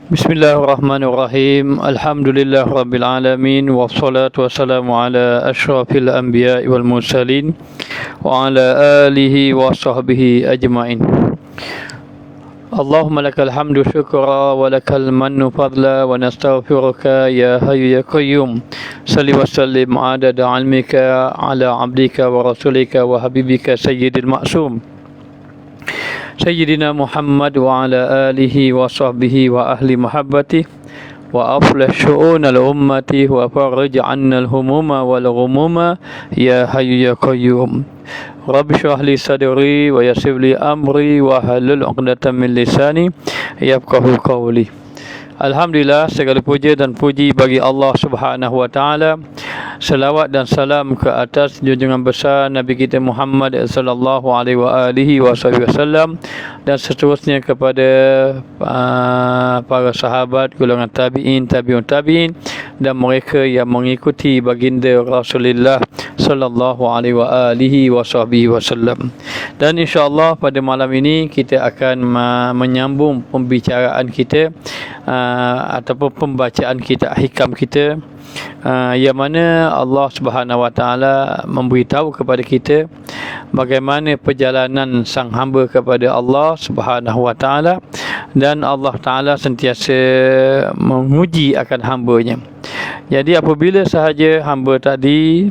Bismillahirrahmanirrahim. Alhamdulillah rabbil alamin wassalatu wassalamu ala asyrafil anbiya'i wal mursalin wa ala alihi wa sahbihi ajma'in. Allahumma lakal hamdu syukra wa lakal mannu fadla wa nastaghfiruka ya hayyu ya qayyum. Salli wa sallim adada ilmika ala abdika wa rasulika wa habibika sayyidil ma'sum Sayyidina Muhammad wa ala alihi wa sahbihi wa ahli mahabbati wa aflah syu'un al-ummati wa farij anna al-humuma wal ghumuma ya hayyu ya qayyum. Rabbi shrah li sadri wa yassir li amri wa halul 'uqdatam min lisani yafqahu qawli. Alhamdulillah, segala puja dan puji bagi Allah Subhanahu wa taala. Selawat dan salam ke atas junjungan besar Nabi kita Muhammad sallallahu alaihi wa alihi wasallam dan seterusnya kepada para sahabat, golongan tabi'in, tabi'un tabi'in dan mereka yang mengikuti baginda Rasulullah sallallahu alaihi wa alihi wasallam. Dan insya-Allah pada malam ini kita akan menyambung pembicaraan kita ataupun pembacaan kita, hikam kita, yang mana Allah Subhanahu wa taala memberitahu kepada kita bagaimana perjalanan sang hamba kepada Allah Subhanahu wa taala, dan Allah taala sentiasa menguji akan hambanya. Jadi apabila sahaja hamba tadi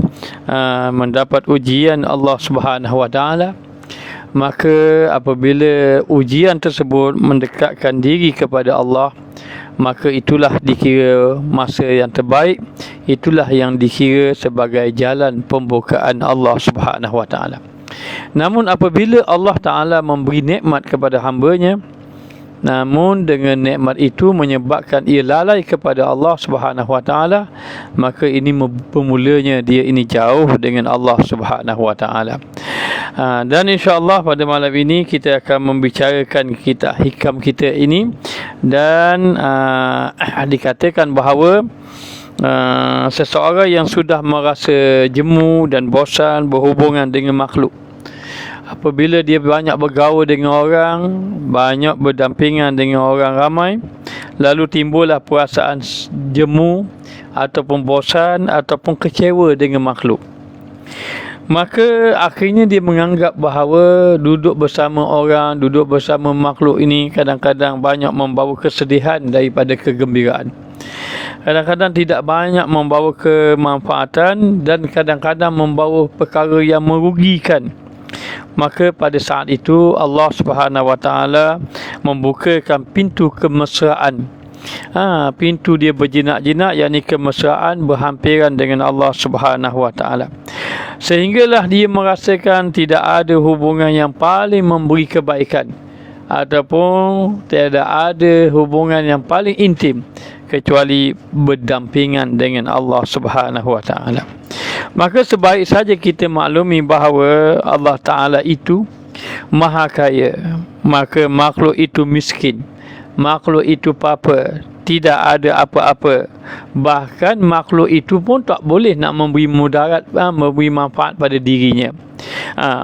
mendapat ujian Allah Subhanahu wa taala, maka apabila ujian tersebut mendekatkan diri kepada Allah, maka itulah dikira masa yang terbaik, itulah yang dikira sebagai jalan pembukaan Allah Subhanahu wa taala. Namun apabila Allah Taala memberi nikmat kepada hambanya, namun dengan nikmat itu menyebabkan ia lalai kepada Allah Subhanahu wa taala, maka ini bermulanya dia ini jauh dengan Allah Subhanahu wa taala. Dan insya-Allah pada malam ini kita akan membicarakan hikam kita ini, dan dikatakan bahawa seseorang yang sudah merasa jemu dan bosan berhubungan dengan makhluk, apabila dia banyak bergaul dengan orang, banyak berdampingan dengan orang ramai, lalu timbullah perasaan jemu ataupun bosan ataupun kecewa dengan makhluk, maka akhirnya dia menganggap bahawa duduk bersama orang, duduk bersama makhluk ini kadang-kadang banyak membawa kesedihan daripada kegembiraan. Kadang-kadang tidak banyak membawa kemanfaatan dan kadang-kadang membawa perkara yang merugikan. Maka pada saat itu Allah Subhanahu wa taala membukakan pintu kemesraan. Pintu dia berjinak-jinak, yakni kemesraan berhampiran dengan Allah Subhanahu wa taala. Sehinggalah dia merasakan tidak ada hubungan yang paling memberi kebaikan ataupun tiada ada hubungan yang paling intim kecuali berdampingan dengan Allah Subhanahu wa taala. Maka sebaik saja kita maklumi bahawa Allah Taala itu maha kaya, maka makhluk itu miskin, makhluk itu papa, tidak ada apa-apa. Bahkan makhluk itu pun tak boleh nak memberi mudarat, memberi manfaat pada dirinya.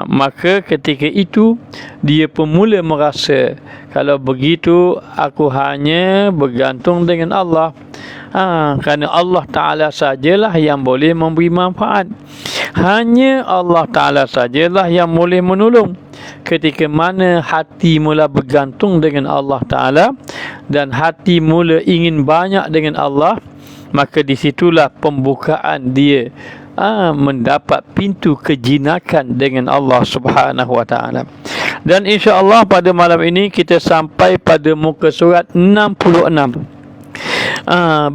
Maka ketika itu dia pun mula merasa, kalau begitu aku hanya bergantung dengan Allah. Kerana Allah Ta'ala sajalah yang boleh memberi manfaat. Hanya Allah Ta'ala sajalah yang boleh menolong. Ketika mana hati mula bergantung dengan Allah Ta'ala dan hati mula ingin banyak dengan Allah, maka disitulah pembukaan dia mendapat pintu kejinakan dengan Allah Subhanahu wa taala. Dan insya-Allah pada malam ini kita sampai pada muka surat 66.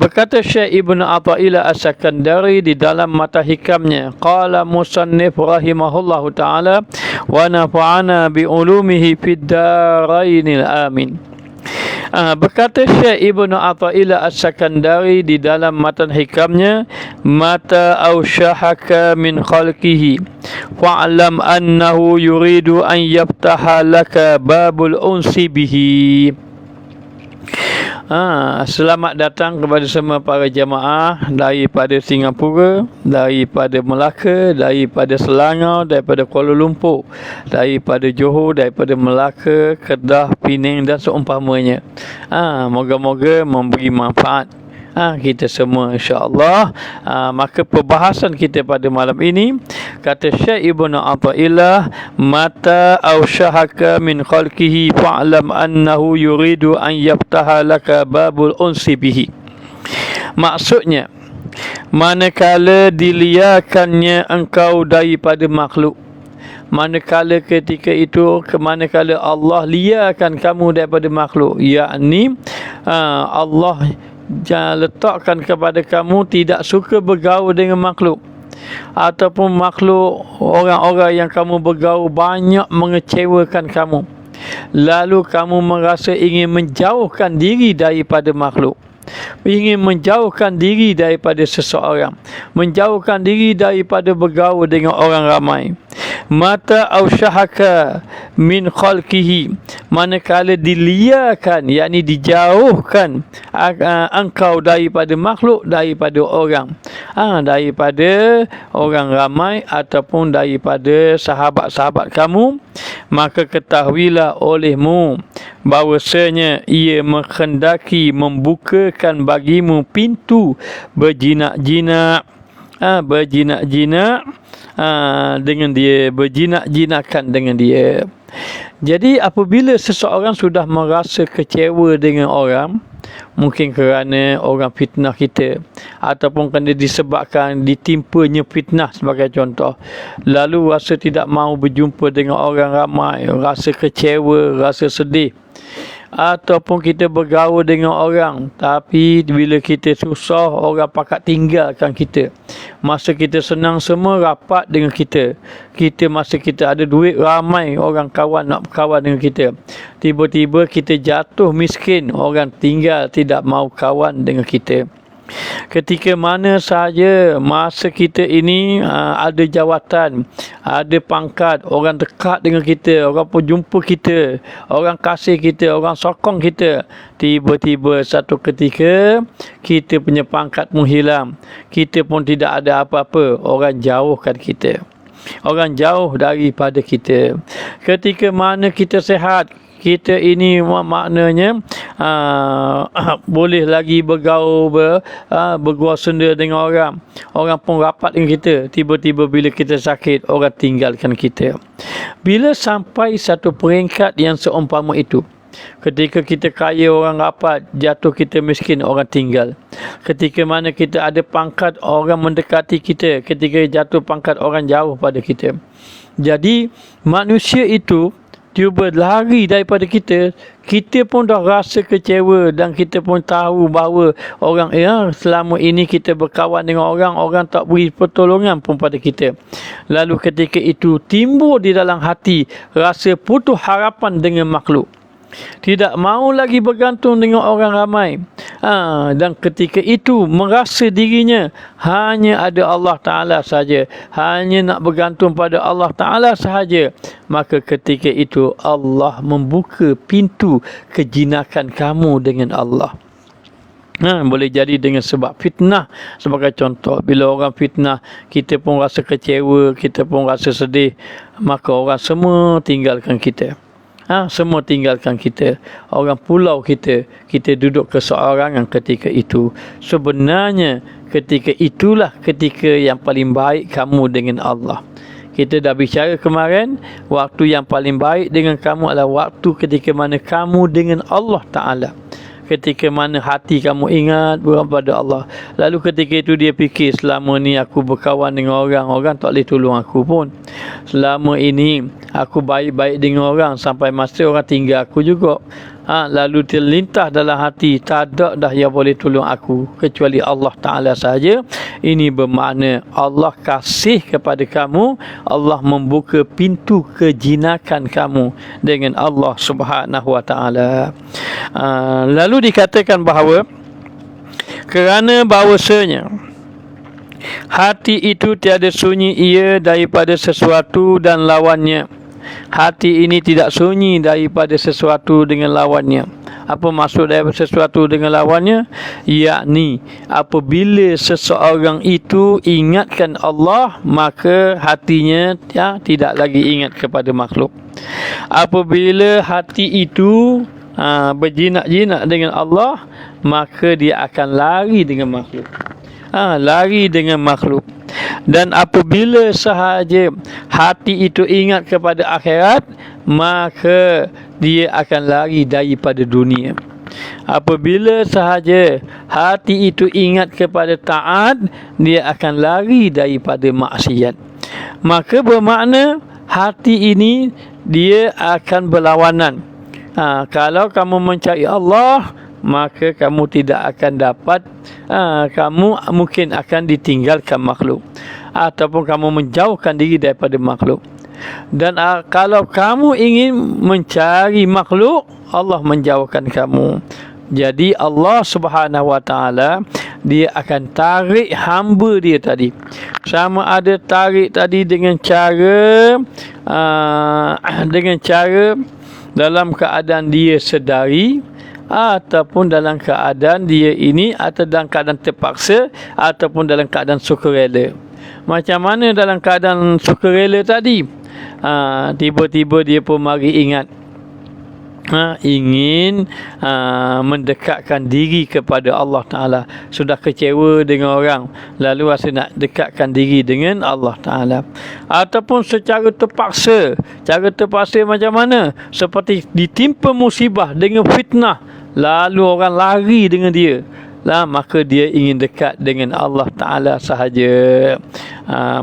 Berkata Syekh Ibn Athaillah As-Sakandari di dalam mata hikamnya, qala musannif rahimahullahu taala wa nafa'ana bi ulumihi fid darainil amin. Berkata Syekh Ibn Athaillah As-Sakandari di dalam matan hikamnya, mata aushahaka min khalqihi fa'lam annahu yuridu an yaftaha laka babul unsi bihi. Selamat datang kepada semua para jemaah daripada Singapura, daripada Melaka, daripada Selangor, daripada Kuala Lumpur, daripada Johor, daripada Melaka, Kedah, Penang dan seumpamanya. Moga-moga memberi manfaat kita semua, insya-Allah. Maka perbahasan kita pada malam ini, kata Syekh Ibnu Athaillah, mata aushahaka min khalqihi fa'lam annahu yuridu an yaftaha laka babul unsi bihi. Maksudnya, manakala diliarkannya engkau daripada makhluk, manakala ketika itu, manakala Allah liarkan kamu daripada makhluk, yakni Allah letakkan kepada kamu tidak suka bergaul dengan makhluk, ataupun makhluk, orang-orang yang kamu bergaul banyak mengecewakan kamu, lalu kamu merasa ingin menjauhkan diri daripada makhluk, ingin menjauhkan diri daripada seseorang, menjauhkan diri daripada bergaul dengan orang ramai. Mata aushahaka min khalqihi, manakala diliarkan, yakni dijauhkan engkau daripada makhluk, daripada orang, daripada orang ramai ataupun daripada sahabat-sahabat kamu, maka ketahuilah olehmu bahwasanya ia menghendaki membukakan bagimu pintu berjinak-jinak, dengan dia, berjinak-jinakan dengan dia. Jadi apabila seseorang sudah merasa kecewa dengan orang, mungkin kerana orang fitnah kita, ataupun kerana disebabkan ditimpanya fitnah sebagai contoh, lalu rasa tidak mahu berjumpa dengan orang ramai, rasa kecewa, rasa sedih, ataupun kita bergaul dengan orang, tapi bila kita susah, orang pakat tinggalkan kita. Masa kita senang, semua rapat dengan kita. Masa kita ada duit, ramai orang kawan nak berkawan dengan kita. Tiba-tiba kita jatuh miskin, orang tinggal, tidak mau kawan dengan kita. Ketika mana sahaja masa kita ini ada jawatan, ada pangkat, orang dekat dengan kita, orang pun jumpa kita, orang kasih kita, orang sokong kita, tiba-tiba satu ketika kita punya pangkat pun hilang, kita pun tidak ada apa-apa, orang jauhkan kita, orang jauh daripada kita. Ketika mana kita sihat, kita ini maknanya boleh lagi bergaul, bergua senda dengan orang, orang pun rapat dengan kita. Tiba-tiba bila kita sakit, orang tinggalkan kita. Bila sampai satu peringkat yang seumpama itu, ketika kita kaya, orang rapat, jatuh kita miskin, orang tinggal. Ketika mana kita ada pangkat, orang mendekati kita, ketika jatuh pangkat, orang jauh pada kita. Jadi manusia itu cuba lari daripada kita, kita pun dah rasa kecewa, dan kita pun tahu bahawa orang selama ini kita berkawan dengan orang, orang tak beri pertolongan pun pada kita. Lalu ketika itu timbul di dalam hati rasa putus harapan dengan makhluk, tidak mahu lagi bergantung dengan orang ramai, dan ketika itu merasa dirinya hanya ada Allah Ta'ala saja, hanya nak bergantung pada Allah Ta'ala sahaja, maka ketika itu Allah membuka pintu kejinakan kamu dengan Allah. Boleh jadi dengan sebab fitnah. Sebagai contoh, bila orang fitnah, kita pun rasa kecewa, kita pun rasa sedih, maka orang semua tinggalkan kita. Semua tinggalkan kita, orang pulau kita duduk keseorangan ketika itu. Sebenarnya ketika itulah ketika yang paling baik kamu dengan Allah. Kita dah bicara kemarin, waktu yang paling baik dengan kamu adalah waktu ketika mana kamu dengan Allah Ta'ala. Ketika mana hati kamu ingat kepada Allah. Lalu ketika itu dia fikir, selama ni aku berkawan dengan orang, orang tak boleh tolong aku pun. Selama ini aku baik-baik dengan orang, sampai masa orang tinggal aku juga. Lalu terlintas dalam hati, tak ada dah yang boleh tolong aku kecuali Allah Ta'ala sahaja. Ini bermakna Allah kasih kepada kamu, Allah membuka pintu kejinakan kamu dengan Allah Subhanahu Wa Ta'ala. Lalu dikatakan bahawa kerana bahawasanya hati itu tiada sunyi ia daripada sesuatu dan lawannya. Hati ini tidak sunyi daripada sesuatu dengan lawannya. Apa maksud daripada sesuatu dengan lawannya? Yakni apabila seseorang itu ingatkan Allah, maka hatinya tidak lagi ingat kepada makhluk. Apabila hati itu berjinak-jinak dengan Allah, maka dia akan lari dengan makhluk. Lari dengan makhluk. Dan apabila sahaja hati itu ingat kepada akhirat, maka dia akan lari daripada dunia. Apabila sahaja hati itu ingat kepada taat, dia akan lari daripada maksiat. Maka bermakna hati ini dia akan berlawanan. Kalau kamu mencari Allah, maka kamu tidak akan dapat, kamu mungkin akan ditinggalkan makhluk, ataupun kamu menjauhkan diri daripada makhluk. Dan kalau kamu ingin mencari makhluk, Allah menjauhkan kamu. Jadi Allah Subhanahu Wa Taala, dia akan tarik hamba dia tadi. Sama ada tarik tadi dengan cara dalam keadaan dia sedari, ataupun dalam keadaan dia ini, atau dalam keadaan terpaksa, ataupun dalam keadaan sukarela. Macam mana dalam keadaan sukarela tadi? Tiba-tiba dia pun mari ingat, ingin mendekatkan diri kepada Allah Ta'ala. Sudah kecewa dengan orang, lalu rasa nak dekatkan diri dengan Allah Ta'ala. Ataupun secara terpaksa. Cara terpaksa macam mana? Seperti ditimpa musibah dengan fitnah, lalu orang lari dengan dia, maka dia ingin dekat dengan Allah Ta'ala sahaja.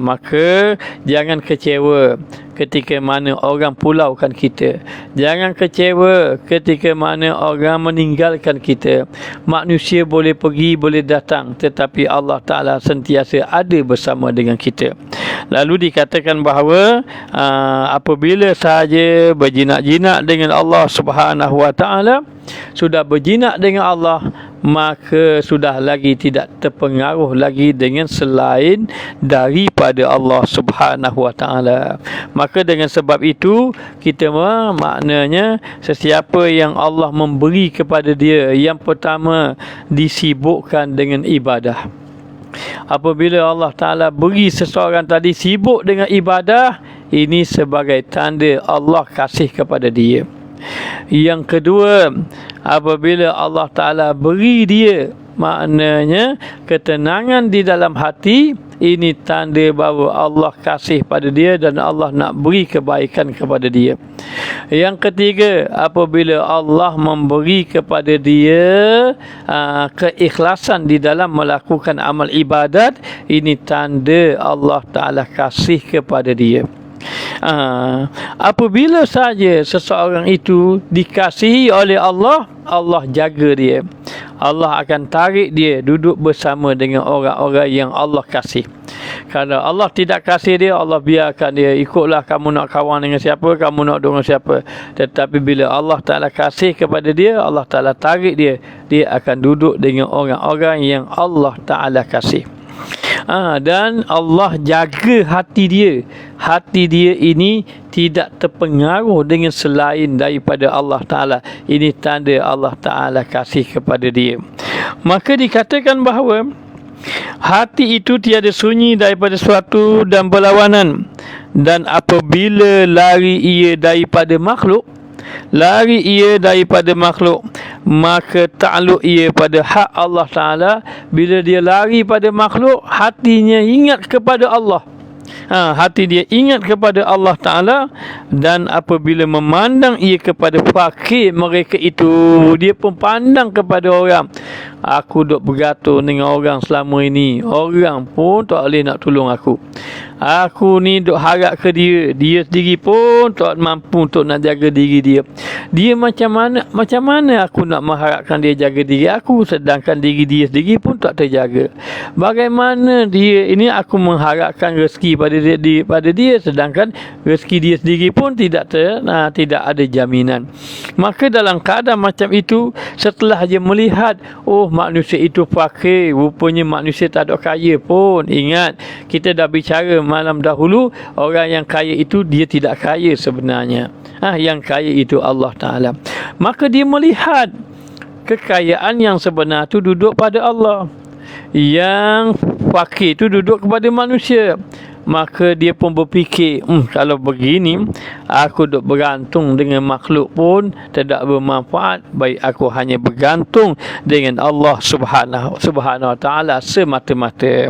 Maka jangan kecewa ketika mana orang pulaukan kita. Jangan kecewa ketika mana orang meninggalkan kita. Manusia boleh pergi, boleh datang, tetapi Allah Ta'ala sentiasa ada bersama dengan kita. Lalu dikatakan bahawa apabila sahaja berjinak-jinak dengan Allah Subhanahu Wa Ta'ala, sudah berjinak dengan Allah, maka sudah lagi tidak terpengaruh lagi dengan selain daripada Allah Subhanahu Wa Ta'ala. Maka dengan sebab itu, kita maknanya sesiapa yang Allah memberi kepada dia, yang pertama disibukkan dengan ibadah. Apabila Allah Ta'ala beri seseorang tadi sibuk dengan ibadah, ini sebagai tanda Allah kasih kepada dia. Yang kedua, apabila Allah Ta'ala beri dia, maknanya ketenangan di dalam hati, ini tanda bahawa Allah kasih pada dia dan Allah nak beri kebaikan kepada dia. Yang ketiga, apabila Allah memberi kepada dia keikhlasan di dalam melakukan amal ibadat, ini tanda Allah Ta'ala kasih kepada dia. Apabila saja seseorang itu dikasihi oleh Allah, Allah jaga dia. Allah akan tarik dia duduk bersama dengan orang-orang yang Allah kasih. Kalau Allah tidak kasih dia, Allah biarkan dia, ikutlah kamu nak kawan dengan siapa, kamu nak dengan siapa. Tetapi bila Allah Ta'ala kasih kepada dia, Allah Ta'ala tarik dia, dia akan duduk dengan orang-orang yang Allah Ta'ala kasih. Dan Allah jaga hati dia. Hati dia ini tidak terpengaruh dengan selain daripada Allah Ta'ala. Ini tanda Allah Ta'ala kasih kepada dia. Maka dikatakan bahawa hati itu tiada sunyi daripada sesuatu dan berlawanan. Dan apabila lari ia daripada makhluk, maka ta'alluq ia pada hak Allah Ta'ala. Bila dia lari pada makhluk, hatinya ingat kepada Allah. Hati dia ingat kepada Allah Ta'ala. Dan apabila memandang ia kepada fakir mereka itu, dia pun pandang kepada orang. Aku duk bergatur dengan orang selama ini, orang pun tak boleh nak tolong aku. Aku ni duk harap ke dia, dia sendiri pun tak mampu untuk nak jaga diri dia. Dia macam mana aku nak mengharapkan dia jaga diri aku, sedangkan diri dia sendiri pun tak terjaga. Bagaimana dia ini aku mengharapkan rezeki pada dia, sedangkan rezeki dia sendiri pun tidak ada jaminan. Maka dalam keadaan macam itu, setelah dia melihat, oh manusia itu fakir, rupanya manusia tak ada kaya pun. Ingat, kita dah bicara malam dahulu, orang yang kaya itu dia tidak kaya sebenarnya. Yang kaya itu Allah Ta'ala. Maka dia melihat kekayaan yang sebenar tu duduk pada Allah. Yang fakir tu duduk kepada manusia. Maka dia pun berfikir, kalau begini aku duk bergantung dengan makhluk pun tidak bermanfaat. Baik aku hanya bergantung dengan Allah Subhanahu wa taala semata-mata.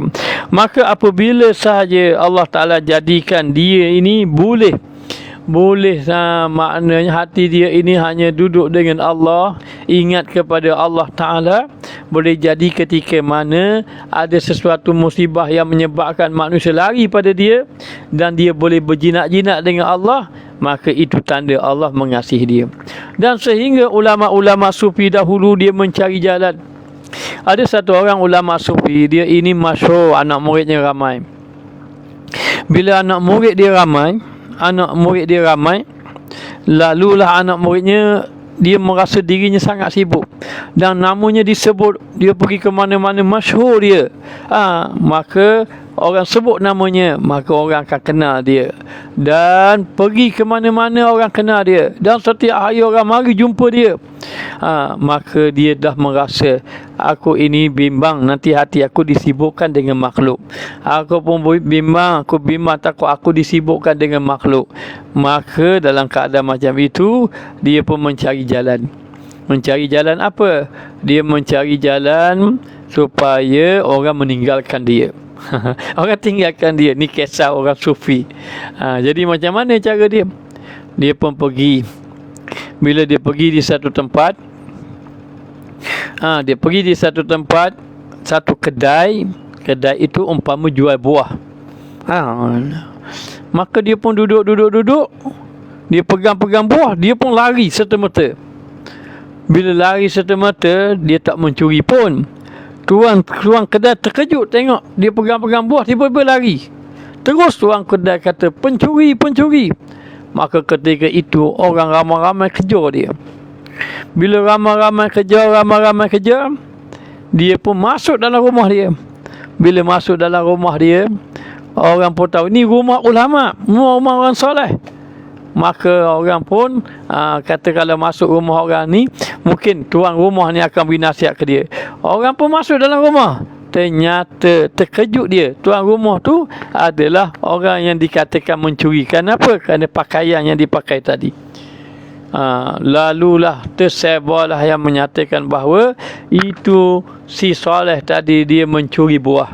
Maka apabila sahaja Allah Taala jadikan dia ini boleh maknanya hati dia ini hanya duduk dengan Allah, ingat kepada Allah Ta'ala, boleh jadi ketika mana ada sesuatu musibah yang menyebabkan manusia lari pada dia dan dia boleh berjinak-jinak dengan Allah, maka itu tanda Allah mengasihi dia. Dan sehingga ulama-ulama sufi dahulu dia mencari jalan. Ada satu orang ulama sufi, dia ini masyhur, anak muridnya ramai. Bila anak murid dia ramai, lalulah anak muridnya dia merasa dirinya sangat sibuk dan namanya disebut, dia pergi ke mana-mana masyhur dia. Maka orang sebut namanya, maka orang akan kenal dia, dan pergi ke mana-mana orang kenal dia, dan setiap hari orang mari jumpa dia. Maka dia dah merasa, aku ini bimbang nanti hati aku disibukkan dengan makhluk. Aku pun bimbang takut aku disibukkan dengan makhluk. Maka dalam keadaan macam itu, dia pun mencari jalan. Mencari jalan apa? Dia mencari jalan supaya orang meninggalkan dia. Orang tinggalkan dia. Ni kisah orang sufi. Jadi macam mana cara dia? Dia pun pergi. Bila dia pergi di satu tempat, satu kedai itu umpama jual buah. Maka dia pun duduk. Dia pegang buah, dia pun lari serta-merta. Bila lari serta-merta, dia tak mencuri pun. Tuan kedai terkejut tengok dia pegang buah, tiba-tiba lari. Terus tuan kedai kata, pencuri. Maka ketika itu orang ramai-ramai kejar dia. Bila ramai-ramai kejar, dia pun masuk dalam rumah dia. Bila masuk dalam rumah dia, orang pun tahu ni rumah ulama, rumah orang soleh. Maka orang pun kata kalau masuk rumah orang ni, mungkin tuan rumah ni akan beri nasihat ke dia. Orang pun masuk dalam rumah. Ternyata terkejut dia, tuan rumah tu adalah orang yang dikatakan mencuri. Kenapa? Kerana pakaian yang dipakai tadi. Lalulah tersebarlah yang menyatakan bahawa itu si soleh tadi dia mencuri buah.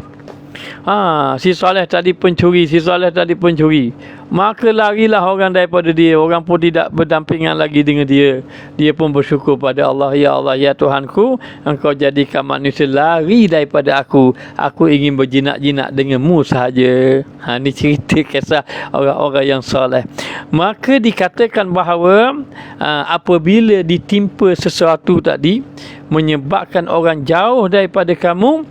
Si soleh tadi pencuri. Maka larilah orang daripada dia. Orang pun tidak berdampingan lagi dengan dia. Dia pun bersyukur pada Allah. Ya Allah, ya Tuhanku, Engkau jadikan manusia lari daripada aku. Aku ingin berjinak-jinak denganmu sahaja. Ini cerita kisah orang-orang yang soleh. Maka dikatakan bahawa apabila ditimpa sesuatu tadi menyebabkan orang jauh daripada kamu,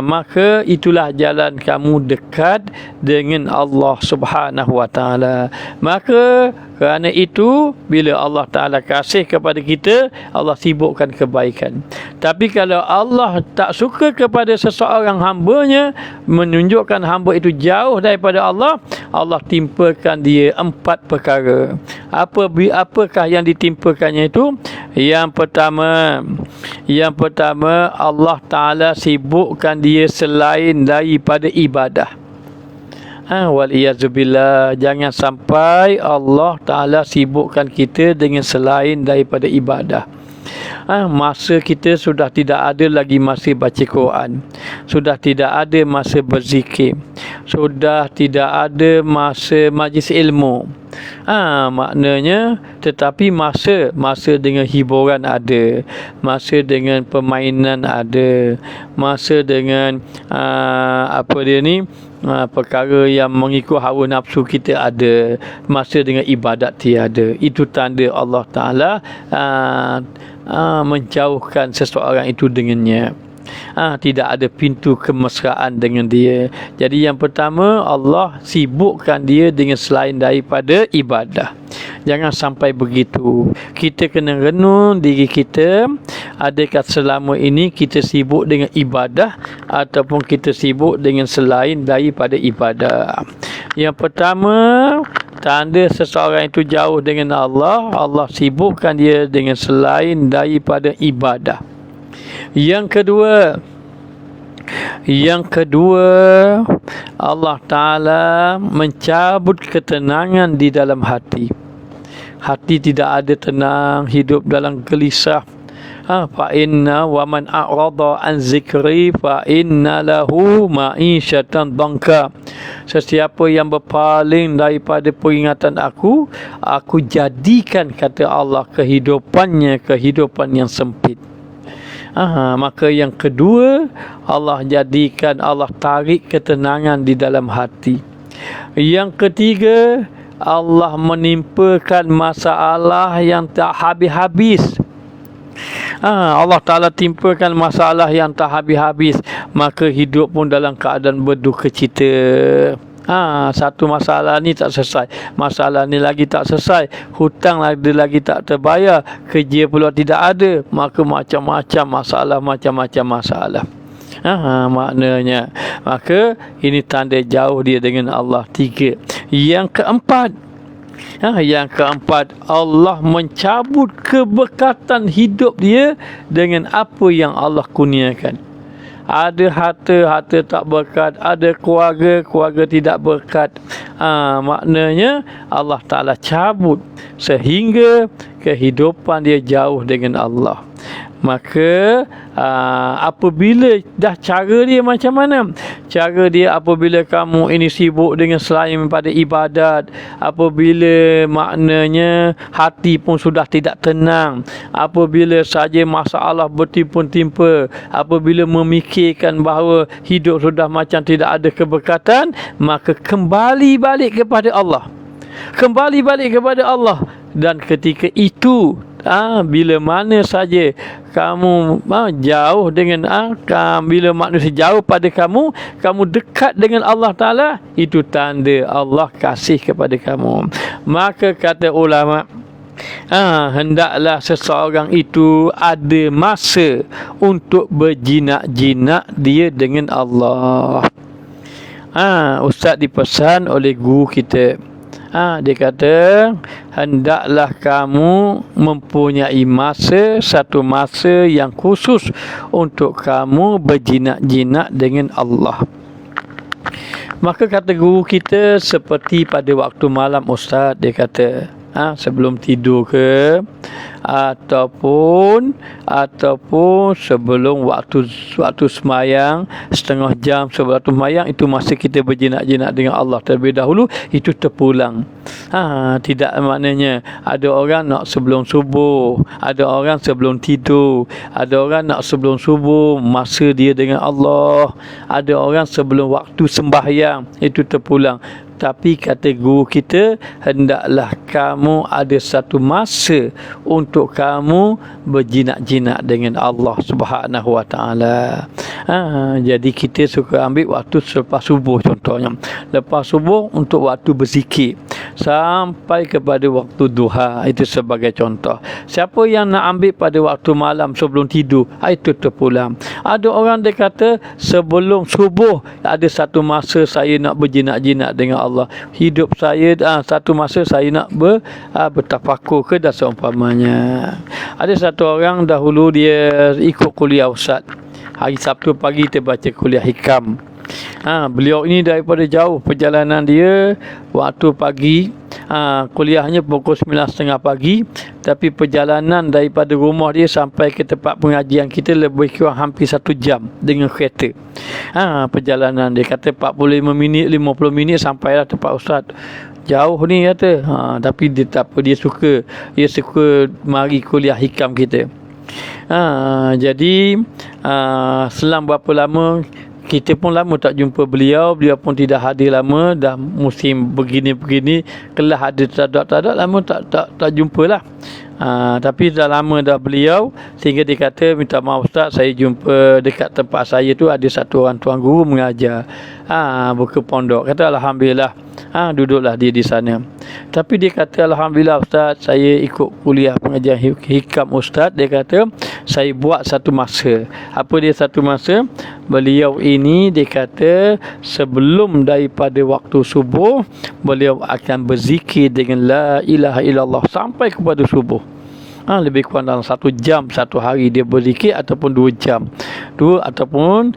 maka itulah jalan kamu dekat dengan Allah Subhanahu wa taala. Maka kerana itu, bila Allah Ta'ala kasih kepada kita, Allah sibukkan kebaikan. Tapi kalau Allah tak suka kepada seseorang hambanya, menunjukkan hamba itu jauh daripada Allah, Allah timpakan dia 4 perkara. Apakah yang ditimpakannya itu? Yang pertama, Allah Ta'ala sibukkan dia selain daripada ibadah. Waliyazubillah, jangan sampai Allah Ta'ala sibukkan kita dengan selain daripada ibadah. Masa kita sudah tidak ada lagi masa baca Quran, sudah tidak ada masa berzikir, sudah tidak ada masa majlis ilmu. Maknanya, tetapi masa dengan hiburan ada, masa dengan permainan ada, masa dengan perkara yang mengikut hawa nafsu kita ada, masa dengan ibadat tiada. Itu tanda Allah Ta'ala menjauhkan seseorang itu dengannya. Tidak ada pintu kemesraan dengan dia. Jadi yang pertama, Allah sibukkan dia dengan selain daripada ibadah. Jangan sampai begitu. Kita kena renung diri kita, adakah selama ini kita sibuk dengan ibadah ataupun kita sibuk dengan selain daripada ibadah. Yang pertama, tanda seseorang itu jauh dengan Allah, Allah sibukkan dia dengan selain daripada ibadah. Yang kedua, Allah Ta'ala mencabut ketenangan di dalam hati. Hati tidak ada tenang, hidup dalam gelisah. Fa inna wa man a'rada an zikri fa inna lahu ma'isyatan dhanka. Sesiapa yang berpaling daripada peringatan aku jadikan, kata Allah, kehidupannya kehidupan yang sempit. Maka yang kedua, Allah jadikan, Allah tarik ketenangan di dalam hati. Yang ketiga, Allah menimpakan masalah yang tak habis-habis. Allah Ta'ala timpakan masalah yang tak habis-habis, maka hidup pun dalam keadaan berduka cita. Satu masalah ni tak selesai, masalah ni lagi tak selesai, hutang lagi tak terbayar, kerja pula tidak ada, maka macam-macam masalah. Maknanya, maka ini tanda jauh dia dengan Allah. 3. Yang keempat, Allah mencabut keberkatan hidup dia dengan apa yang Allah kurniakan. Ada harta tak berkat, ada keluarga tidak berkat. Maknanya Allah Ta'ala cabut sehingga kehidupan dia jauh dengan Allah. Maka apabila dah cara dia macam mana? Cara dia apabila kamu ini sibuk dengan selain pada ibadat, apabila maknanya hati pun sudah tidak tenang, apabila saja masalah bertimpa-timpa, apabila memikirkan bahawa hidup sudah macam tidak ada keberkatan, maka kembali balik kepada Allah. Dan ketika itu, bila mana saja kamu jauh dengan bila manusia jauh pada kamu dekat dengan Allah Ta'ala, itu tanda Allah kasih kepada kamu. Maka kata ulama, hendaklah seseorang itu ada masa untuk berjinak-jinak dia dengan Allah. Ustaz dipesan oleh guru kita. Dia kata, hendaklah kamu mempunyai satu masa yang khusus untuk kamu berjinak-jinak dengan Allah. Maka kata guru kita, seperti pada waktu malam Ustaz, dia kata, sebelum tidur ke, ataupun sebelum waktu semayang, setengah jam sebelum waktu semayang, itu masa kita berjinak-jinak dengan Allah terlebih dahulu, itu terpulang. Tidak maknanya ada orang nak sebelum subuh, ada orang sebelum tidur, ada orang nak sebelum subuh masa dia dengan Allah, ada orang sebelum waktu sembahyang, itu terpulang. Tapi kata guru kita, hendaklah kamu ada satu masa untuk kamu berjinak-jinak dengan Allah Subhanahu Wa Taala. Jadi kita suka ambil waktu selepas subuh contohnya. Lepas subuh untuk waktu berzikir sampai kepada waktu duha, itu sebagai contoh. Siapa yang nak ambil pada waktu malam sebelum tidur, itu terpulang. Ada orang dia kata sebelum subuh ada satu masa saya nak berjinak-jinak dengan Allah. Hidup saya satu masa saya nak bertafakur ke dan seumpamanya. Ada satu orang dahulu dia ikut kuliah Ustaz. Hari Sabtu pagi dia baca kuliah hikam. Beliau ini daripada jauh perjalanan dia, waktu pagi, kuliahnya pukul 9.30 pagi, tapi perjalanan daripada rumah dia sampai ke tempat pengajian kita lebih kurang hampir 1 jam dengan kereta. Perjalanan dia kata 45 minit 50 minit sampailah tempat Ustaz. Jauh ni kata. Tapi dia tak apa, dia suka mari kuliah hikam kita. Jadi selang berapa lama, kita pun lama tak jumpa beliau pun tidak hadir lama, dah musim begini-begini, kelas ada tak ada lama tak jumpalah. Tapi dah lama dah beliau, sehingga dia kata, minta maaf Ustaz, saya jumpa dekat tempat saya tu ada satu orang tuan guru mengajar, buka pondok. Kata alhamdulillah, duduklah dia di sana. Tapi dia kata alhamdulillah Ustaz, saya ikut kuliah pengajian hikam Ustaz. Dia kata saya buat satu masa. Apa dia satu masa? Beliau ini dia kata sebelum daripada waktu subuh beliau akan berzikir dengan la ilaha illallah sampai kepada subuh. Lebih kurang dalam 1 jam satu hari dia berzikir, ataupun 2 jam. Ataupun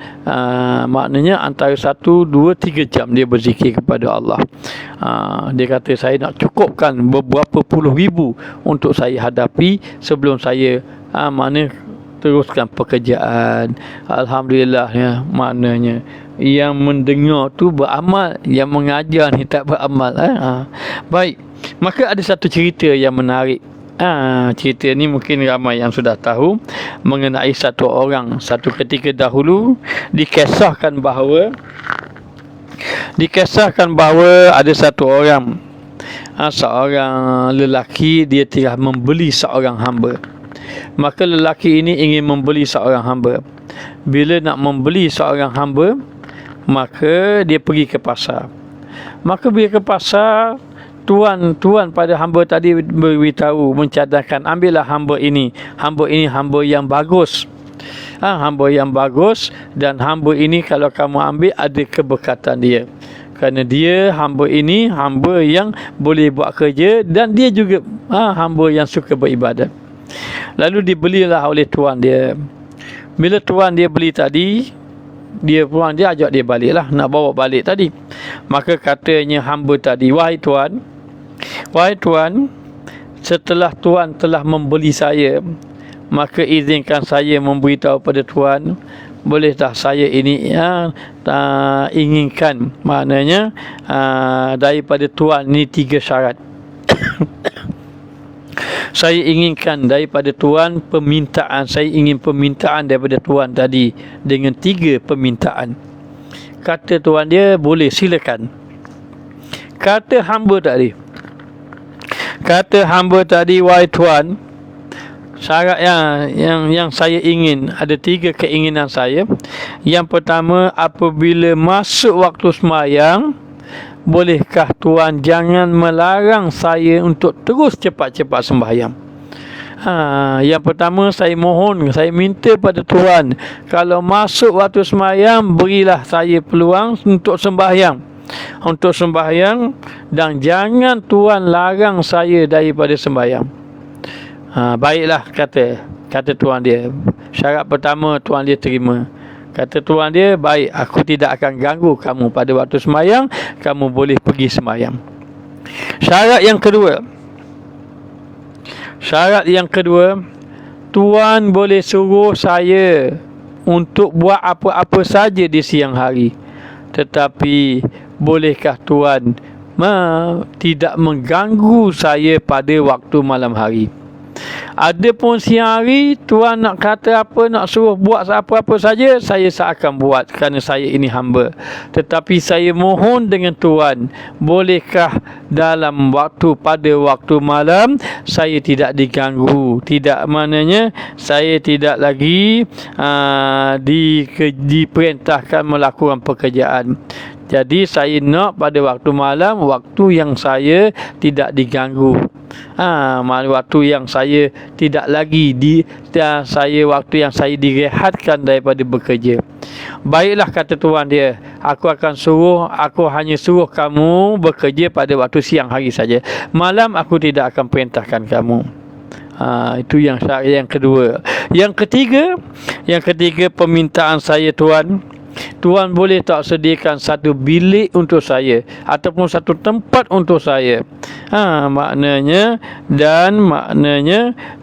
maknanya antara 1, 2, 3 jam dia berzikir kepada Allah. Dia kata saya nak cukupkan beberapa puluh ribu untuk saya hadapi sebelum saya maknanya teruskan pekerjaan. Alhamdulillah ya, maknanya yang mendengar tu beramal, yang mengajar ni tak beramal. Baik, maka ada satu cerita yang menarik. Cerita ni mungkin ramai yang sudah tahu mengenai satu ketika dahulu dikisahkan bahawa ada satu orang, seorang lelaki, dia telah membeli seorang hamba. Maka lelaki ini ingin membeli seorang hamba. Bila nak membeli seorang hamba, maka dia pergi ke pasar. Maka bila ke pasar, tuan pada hamba tadi beritahu, mencadangkan, ambillah hamba ini hamba yang bagus. Hamba yang bagus, dan hamba ini kalau kamu ambil ada keberkatan dia. Kerana dia hamba ini hamba yang boleh buat kerja, dan dia juga hamba yang suka beribadat. Lalu dibelilah oleh tuan dia. Bila tuan dia beli tadi, dia ajak dia baliklah, nak bawa balik tadi. Maka katanya hamba tadi, wahai tuan, setelah tuan telah membeli saya, maka izinkan saya memberitahu pada tuan, boleh tak saya ini inginkan, maknanya daripada tuan ni 3 syarat. Saya inginkan daripada tuan permintaan, saya ingin permintaan daripada tuan tadi dengan 3 permintaan. Kata tuan dia, boleh, silakan. Kata hamba tadi, wahai tuan, syarat yang saya ingin, ada 3 keinginan saya. Yang pertama, apabila masuk waktu sembahyang, bolehkah tuan jangan melarang saya untuk terus cepat-cepat sembahyang. Yang pertama, saya minta pada tuan, kalau masuk waktu sembahyang, berilah saya peluang untuk sembahyang, dan jangan tuan larang saya daripada sembahyang. Baiklah, kata tuan dia. Syarat pertama tuan dia terima. Kata tuan dia, baik, aku tidak akan ganggu kamu pada waktu sembahyang, kamu boleh pergi sembahyang. Syarat yang kedua, tuan boleh suruh saya untuk buat apa-apa saja di siang hari, tetapi bolehkah tuan tidak mengganggu saya pada waktu malam hari. Adapun siang hari, tuan nak kata apa, nak suruh buat apa-apa saja, saya akan buat kerana saya ini hamba. Tetapi saya mohon dengan tuan, bolehkah pada waktu malam saya tidak diganggu, saya tidak lagi diperintahkan melakukan pekerjaan. Jadi saya nak pada waktu malam, waktu yang saya tidak diganggu. Waktu yang saya tidak lagi waktu yang saya direhatkan daripada bekerja. Baiklah, kata tuan dia, aku hanya suruh kamu bekerja pada waktu siang hari saja. Malam aku tidak akan perintahkan kamu. Itu yang syarat yang kedua. Yang ketiga permintaan saya, tuan boleh tak sediakan satu bilik untuk saya ataupun satu tempat untuk saya, maknanya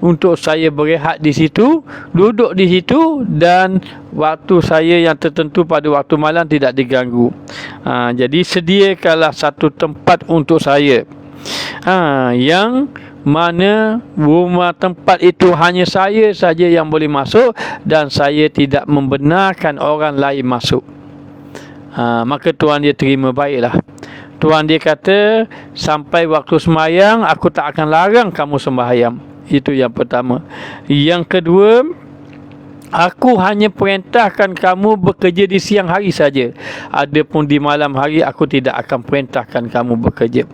untuk saya berehat di situ, duduk di situ, dan waktu saya yang tertentu pada waktu malam tidak diganggu. Jadi sediakanlah satu tempat untuk saya, yang mana rumah tempat itu hanya saya saja yang boleh masuk, dan saya tidak membenarkan orang lain masuk. Maka tuan dia terima. Baiklah, tuan dia kata, sampai waktu sembahyang aku tak akan larang kamu sembahyang. Itu yang pertama. Yang kedua, Aku hanya perintahkan kamu bekerja di siang hari saja. Adapun di malam hari aku tidak akan perintahkan kamu bekerja.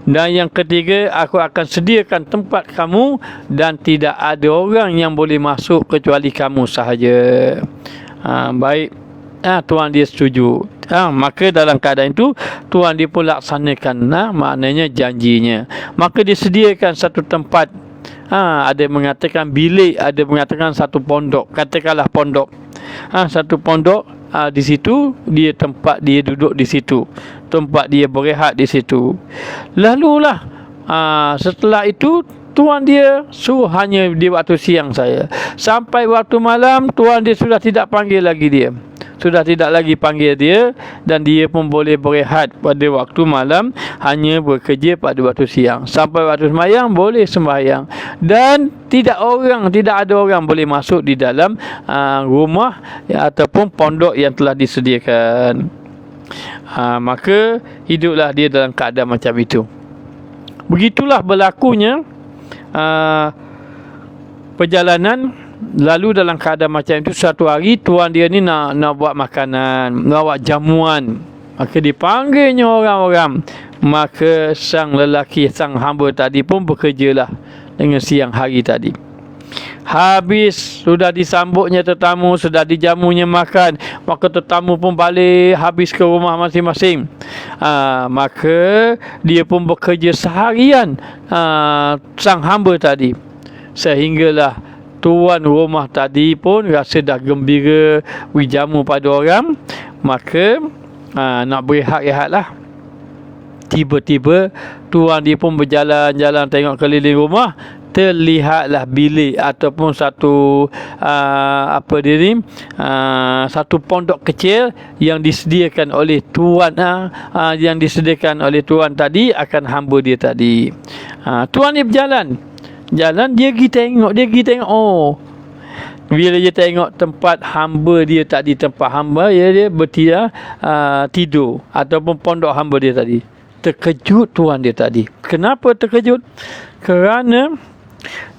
Dan yang ketiga, aku akan sediakan tempat kamu dan tidak ada orang yang boleh masuk kecuali kamu sahaja. Baik. Tuan dia setuju. Maka dalam keadaan itu tuan dia pun laksanakan maknanya janjinya. Maka dia sediakan satu tempat. Ada yang mengatakan bilik, ada yang mengatakan satu pondok. Katakanlah pondok. Satu pondok, di situ dia tempat dia duduk di situ. Tempat dia berehat di situ. Lalulah setelah itu tuan dia suruh hanya di waktu siang saya. Sampai waktu malam tuan dia sudah tidak panggil lagi dia. Sudah tidak lagi panggil dia, dan dia pun boleh berehat pada waktu malam, hanya bekerja pada waktu siang. Sampai waktu sembahyang boleh sembahyang, dan tidak ada orang boleh masuk di dalam rumah ataupun pondok yang telah disediakan. Maka hiduplah dia dalam keadaan macam itu. Begitulah berlakunya perjalanan. Lalu dalam keadaan macam itu, satu hari tuan dia ni nak buat makanan, nak buat jamuan. Maka dipanggilnya orang-orang. Maka sang lelaki, sang hamba tadi pun bekerjalah dengan siang hari tadi. Habis sudah disambutnya tetamu, sudah dijamunya makan, maka tetamu pun balik habis ke rumah masing-masing. Maka dia pun bekerja seharian, sang hamba tadi, sehinggalah tuan rumah tadi pun rasa dah gembira beri jamu pada orang. Maka nak berehat-rehat lah. Tiba-tiba tuan dia pun berjalan-jalan tengok keliling rumah. Terlihatlah bilik ataupun satu satu pondok kecil yang disediakan oleh tuan, yang disediakan oleh tuan tadi akan hamba dia tadi. Tuan dia berjalan, dia pergi tengok. Oh, bila dia tengok tempat hamba dia tadi, tempat hamba dia tidur ataupun pondok hamba dia tadi, terkejut tuan dia tadi. Kenapa terkejut? Kerana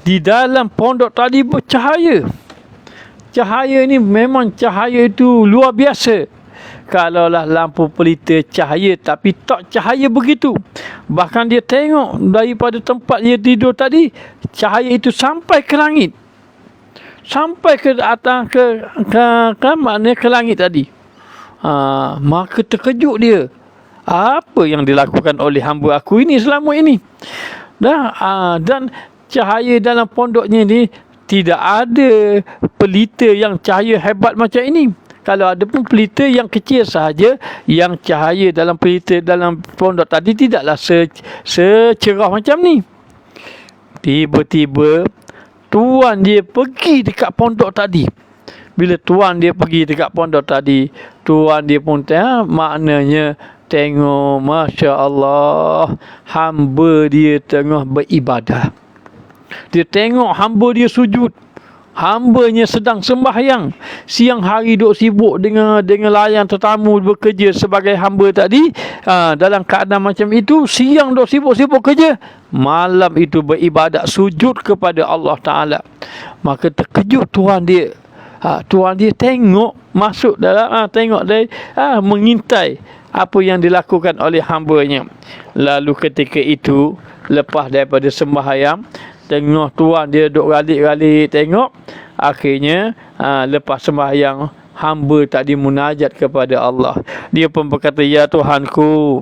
di dalam pondok tadi bercahaya. Cahaya ni memang cahaya itu luar biasa. Kalaulah lampu pelita cahaya, tapi tak cahaya begitu. Bahkan dia tengok daripada tempat dia tidur tadi, cahaya itu sampai ke langit. Sampai ke atas maknanya ke langit tadi. Maka terkejut dia. Apa yang dilakukan oleh hamba aku ini selama ini? Dan cahaya dalam pondoknya ni tidak ada pelita yang cahaya hebat macam ini. Kalau ada pun pelita yang kecil sahaja, yang cahaya dalam pelita dalam pondok tadi tidaklah secerah macam ni. Tiba-tiba tuan dia pergi dekat pondok tadi. Bila tuan dia pergi dekat pondok tadi, tuan dia pun maknanya tengok, Masya Allah, hamba dia tengah beribadah. Dia tengok hamba dia sujud, hambanya sedang sembahyang. Siang hari duk sibuk dengan layan tetamu, bekerja sebagai hamba tadi. Dalam keadaan macam itu, siang duk sibuk-sibuk kerja, malam itu beribadat, sujud kepada Allah Ta'ala. Maka terkejut tuan dia. Tuan dia tengok masuk dalam, tengok dia, mengintai apa yang dilakukan oleh hambanya. Lalu ketika itu, lepas daripada sembahyang, tengok tuan dia duk galik-galik tengok. Akhirnya lepas sembahyang, hamba tadi munajat kepada Allah. Dia pun berkata, ya Tuhanku,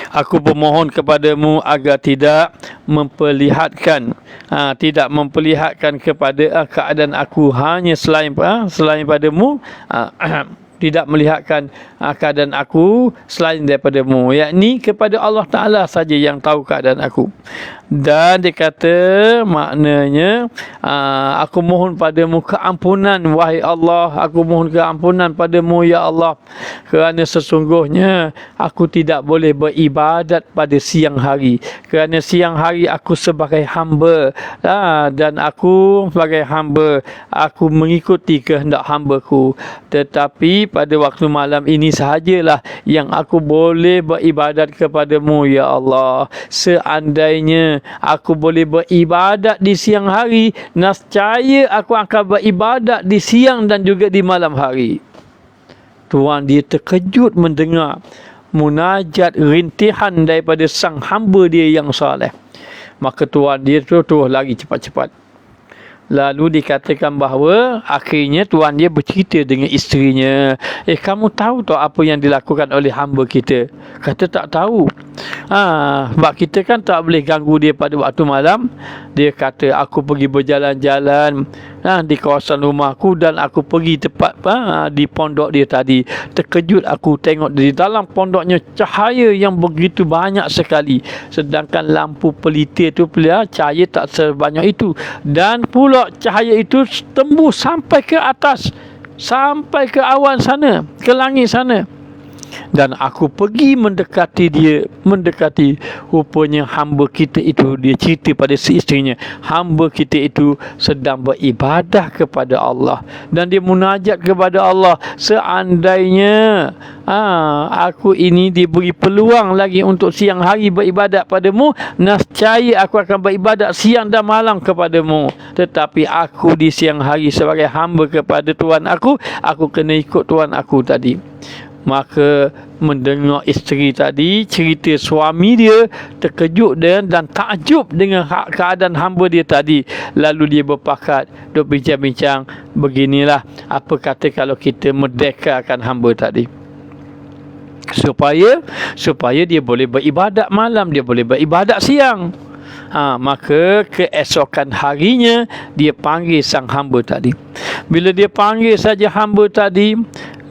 aku bermohon kepadamu agar tidak memperlihatkan kepada keadaan aku hanya selain padamu, tidak melihatkan keadaan aku selain daripadamu, yakni kepada Allah Ta'ala saja yang tahu keadaan aku. Dan dia kata maknanya, aku mohon padamu keampunan, wahai Allah, aku mohon keampunan padamu, ya Allah, kerana sesungguhnya aku tidak boleh beribadat pada siang hari, kerana siang hari aku sebagai hamba, dan aku sebagai hamba, aku mengikuti kehendak hambaku. Tetapi pada waktu malam ini sahajalah yang aku boleh beribadat kepadamu ya Allah. Seandainya aku boleh beribadat di siang hari, nescaya aku akan beribadat di siang dan juga di malam hari. Tuan dia terkejut mendengar munajat rintihan daripada sang hamba dia yang soleh. Maka tuan dia terus lari cepat-cepat. Lalu dikatakan bahawa akhirnya tuan dia bercerita dengan isterinya. Kamu tahu tak apa yang dilakukan oleh hamba kita? Kata tak tahu. Sebab kita kan tak boleh ganggu dia pada waktu malam. Dia kata aku pergi berjalan-jalan di kawasan rumahku dan aku pergi tepat di pondok dia tadi. Terkejut aku tengok di dalam pondoknya cahaya yang begitu banyak sekali. Sedangkan lampu pelita tu cahaya tak sebanyak itu. Dan pula cahaya itu tembus sampai ke atas, sampai ke awan sana, ke langit sana. Dan aku pergi mendekati dia, rupanya hamba kita itu, dia cerita pada si isterinya, hamba kita itu sedang beribadah kepada Allah dan dia munajat kepada Allah. Seandainya aku ini diberi peluang lagi untuk siang hari beribadat padamu, nescaya aku akan beribadat siang dan malam kepadamu. Tetapi aku di siang hari sebagai hamba kepada Tuhan aku kena ikut Tuhan aku tadi. Maka mendengar isteri tadi cerita suami dia, terkejut dan takjub dengan keadaan hamba dia tadi. Lalu dia berpakat duk bincang-bincang, beginilah apa kata kalau kita merdekakan hamba tadi, supaya dia boleh beribadat malam, dia boleh beribadat siang. Maka keesokan harinya dia panggil sang hamba tadi. Bila dia panggil saja hamba tadi,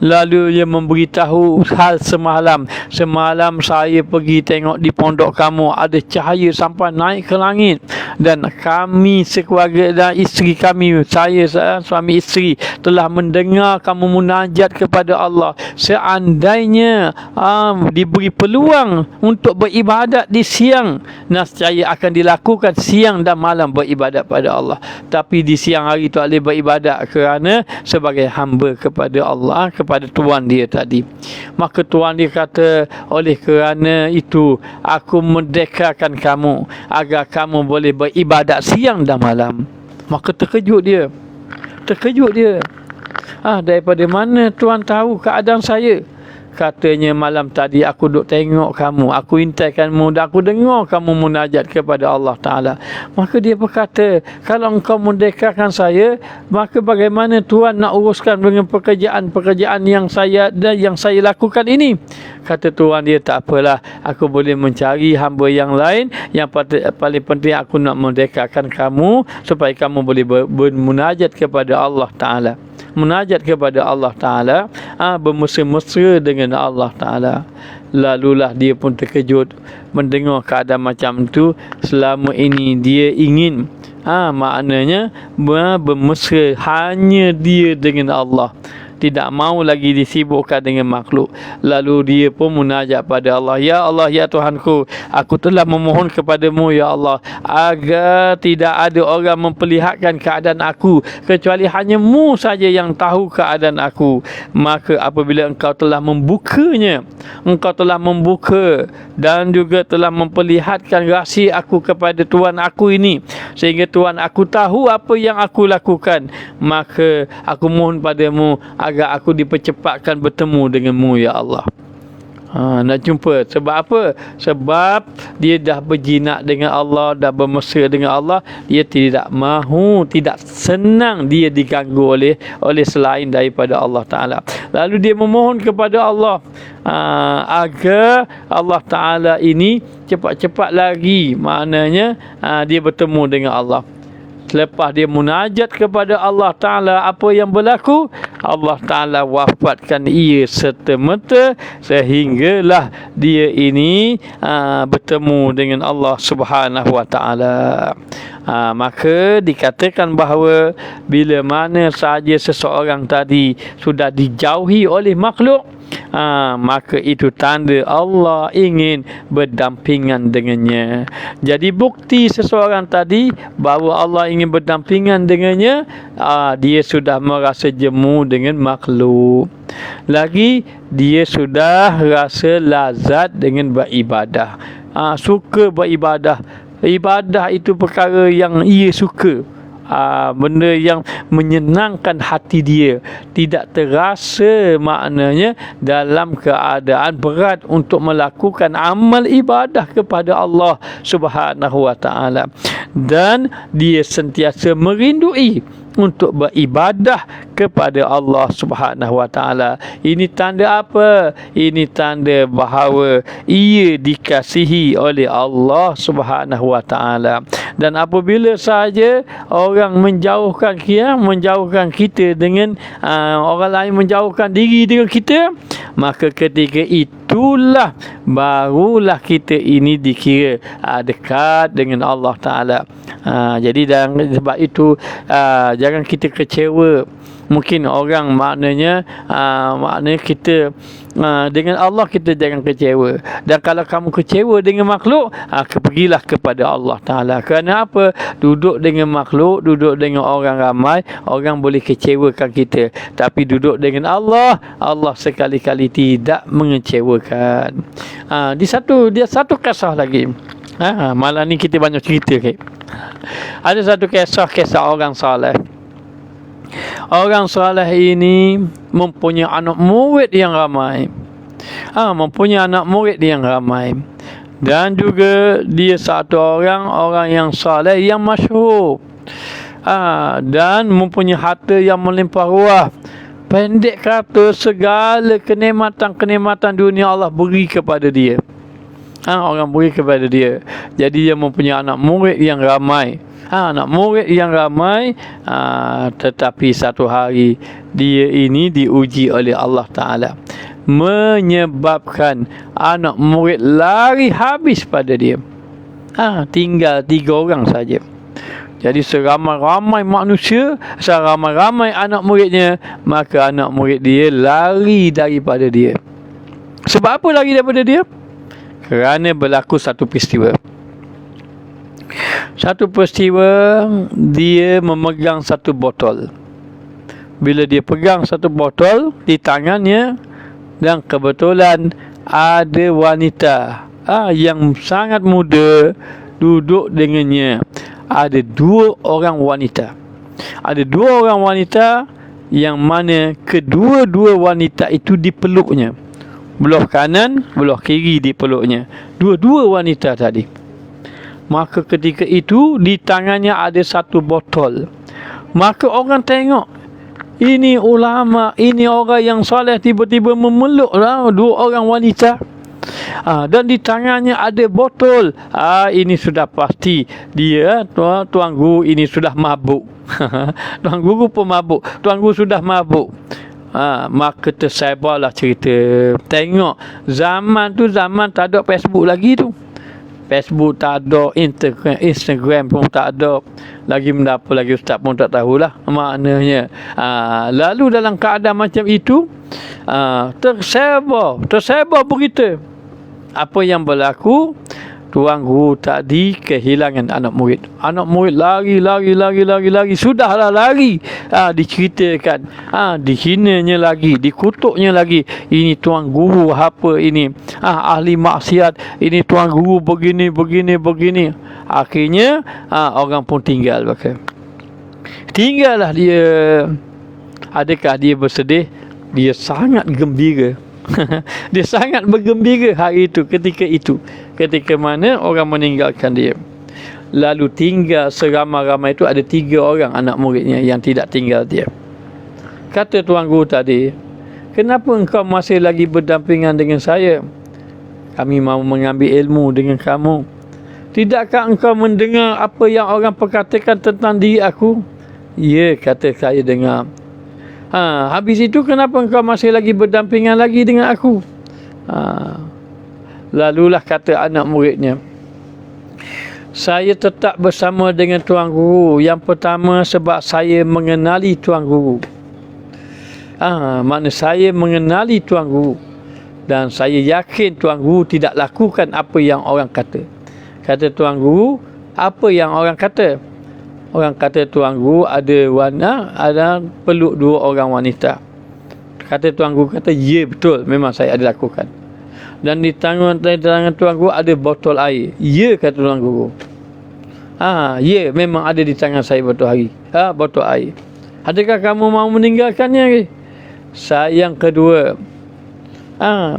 lalu dia memberitahu hal semalam. Semalam saya pergi tengok di pondok kamu, ada cahaya sampai naik ke langit. Dan kami sekeluarga dan isteri kami, saya suami isteri, telah mendengar kamu munajat kepada Allah. Seandainya diberi peluang untuk beribadat di siang, nescaya akan dilakukan siang dan malam beribadat pada Allah. Tapi di siang hari tu boleh beribadat kerana sebagai hamba kepada Allah, kepada tuan dia tadi. Maka tuan dia kata, oleh kerana itu aku merdekakan kamu agar kamu boleh beribadat siang dan malam. Maka terkejut dia. Daripada mana tuan tahu keadaan saya? Katanya, malam tadi aku duk tengok kamu, aku intaikanmu dan aku dengar kamu munajat kepada Allah Ta'ala. Maka dia berkata, kalau engkau merdekakan saya, maka bagaimana Tuhan nak uruskan dengan pekerjaan-pekerjaan yang saya lakukan ini? Kata Tuhan dia, tak apalah, aku boleh mencari hamba yang lain. Yang paling penting aku nak merdekakan kamu supaya kamu boleh bermunajat kepada Allah Ta'ala. Munajat kepada Allah Ta'ala, bermesra-mesra dengan Allah Ta'ala. Lalulah dia pun terkejut mendengar keadaan macam tu. Selama ini dia ingin maknanya bermesra hanya dia dengan Allah, tidak mau lagi disibukkan dengan makhluk. Lalu dia pun munajat pada Allah, ya Allah, ya Tuhanku, aku telah memohon kepadamu ya Allah, agar tidak ada orang memperlihatkan keadaan aku kecuali hanya mu saja yang tahu keadaan aku. Maka apabila engkau telah membukanya, engkau telah membuka dan juga telah memperlihatkan rahsia aku kepada Tuhan aku ini, sehingga Tuhan aku tahu apa yang aku lakukan, maka aku mohon padamu agar aku dipercepatkan bertemu denganmu ya Allah. Nak jumpa. Sebab apa? Sebab dia dah berjinak dengan Allah, dah bermesra dengan Allah. Dia tidak mahu, tidak senang dia diganggu oleh selain daripada Allah Ta'ala. Lalu dia memohon kepada Allah agar Allah Ta'ala ini cepat-cepat lagi, maknanya dia bertemu dengan Allah. Selepas dia munajat kepada Allah Ta'ala, apa yang berlaku? Allah Ta'ala wafatkan ia serta-merta, sehinggalah dia ini bertemu dengan Allah Subhanahu Wa Ta'ala. Maka dikatakan bahawa bila mana sahaja seseorang tadi sudah dijauhi oleh makhluk, maka itu tanda Allah ingin berdampingan dengannya. Jadi bukti seseorang tadi bahawa Allah ingin berdampingan dengannya, dia sudah merasa jemu dengan makhluk. Lagi dia sudah rasa lazat dengan beribadah. Suka beribadah. Ibadah itu perkara yang ia suka. Benda yang menyenangkan hati dia, tidak terasa maknanya dalam keadaan berat untuk melakukan amal ibadah kepada Allah Subhanahu wa taala, dan dia sentiasa merindui untuk beribadah kepada Allah Subhanahu wa taala. Ini tanda apa? Ini tanda bahawa ia dikasihi oleh Allah Subhanahu wa taala. Dan apabila saja orang menjauhkan kita dengan orang lain menjauhkan diri dengan kita, maka ketika itulah barulah kita ini dikira dekat dengan Allah Taala. Jadi sebab itu jangan kita kecewa. Mungkin orang maknanya kita dengan Allah kita jangan kecewa. Dan kalau kamu kecewa dengan makhluk, pergilah kepada Allah Ta'ala. Kerana apa? Duduk dengan makhluk, duduk dengan orang ramai, orang boleh kecewakan kita. Tapi duduk dengan Allah, Allah sekali-kali tidak mengecewakan. Dia satu kisah lagi. Malam ni kita banyak cerita. Ada satu kisah orang saleh. Orang saleh ini mempunyai anak murid yang ramai. Dan juga dia satu orang yang saleh yang masyhur. Dan mempunyai harta yang melimpah ruah. Pendek kata, segala kenikmatan dunia Allah beri kepada dia. Orang beri kepada dia. Jadi dia mempunyai anak murid yang ramai. Tetapi satu hari dia ini diuji oleh Allah Ta'ala, menyebabkan anak murid lari habis pada dia. Tinggal 3 orang saja. Jadi seramai-ramai manusia, seramai-ramai anak muridnya, maka anak murid dia lari daripada dia. Sebab apa lari daripada dia? Kerana berlaku satu peristiwa. Dia memegang satu botol. Bila dia pegang satu botol di tangannya, dan kebetulan ada wanita yang sangat muda duduk dengannya. Ada 2 orang wanita. Ada 2 orang wanita yang mana kedua-dua wanita itu dipeluknya. Belah kanan, belah kiri dipeluknya. 2 wanita tadi. Maka ketika itu di tangannya ada satu botol. Maka orang tengok, ini ulama, ini orang yang soleh tiba-tiba memeluk 2 orang wanita. Dan di tangannya ada botol. Ini sudah pasti dia, Tuan Guru ini sudah mabuk. Tuan Guru pun mabuk. Tuan Guru sudah mabuk. Maka tersebarlah cerita. Tengok, zaman tu zaman tak ada Facebook lagi tu. Facebook tak ada, Instagram pun tak ada. Lagi benda apa lagi ustaz pun tak tahulah maknanya. Lalu dalam keadaan macam itu, tersebar berita. Apa yang berlaku? Tuan Guru tadi kehilangan anak murid. Anak murid lari. Sudahlah lari. Diceritakan. Dihinanya lagi. Dikutuknya lagi. Ini Tuan Guru apa ini? Ahli maksiat. Ini Tuan Guru begini. Akhirnya orang pun tinggal. Tinggallah dia. Adakah dia bersedih? Dia sangat gembira. Dia sangat bergembira hari itu, ketika mana orang meninggalkan dia. Lalu tinggal seramai-ramai itu ada 3 orang anak muridnya yang tidak tinggal dia. Kata Tuan Guru tadi, kenapa engkau masih lagi berdampingan dengan saya? Kami mahu mengambil ilmu dengan kamu. Tidakkah engkau mendengar apa yang orang perkatakan tentang diri aku? Ya, kata saya dengar. Habis itu kenapa engkau masih lagi berdampingan lagi dengan aku? Lalulah kata anak muridnya, saya tetap bersama dengan Tuan Guru. Yang pertama sebab saya mengenali Tuan Guru. Makna saya mengenali Tuan Guru dan saya yakin Tuan Guru tidak lakukan apa yang orang kata. Kata Tuan Guru, apa yang orang kata? Orang kata Tuan Guru ada peluk 2 orang wanita. Kata Tuan Guru kata, ya betul, memang saya ada lakukan. Dan di tangan Tuan Guru ada botol air. Ya, kata Tuan Guru. Ya, memang ada di tangan saya botol air. Adakah kamu mau meninggalkannya? Yang kedua,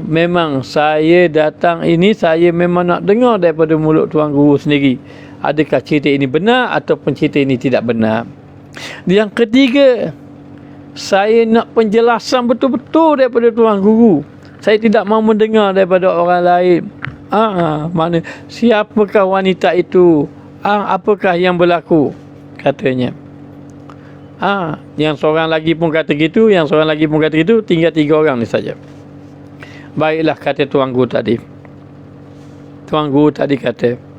memang saya datang ini, saya memang nak dengar daripada mulut Tuan Guru sendiri. Adakah cerita ini benar ataupun cerita ini tidak benar? Yang ketiga, saya nak penjelasan betul-betul daripada Tuan Guru. Saya tidak mahu mendengar daripada orang lain. Mana siapakah wanita itu? Apakah yang berlaku? Katanya. Yang seorang lagi pun kata gitu, yang seorang lagi pun kata gitu, tinggal 3 orang ni saja. Baiklah, kata Tuan Guru tadi. Tuan Guru tadi kata,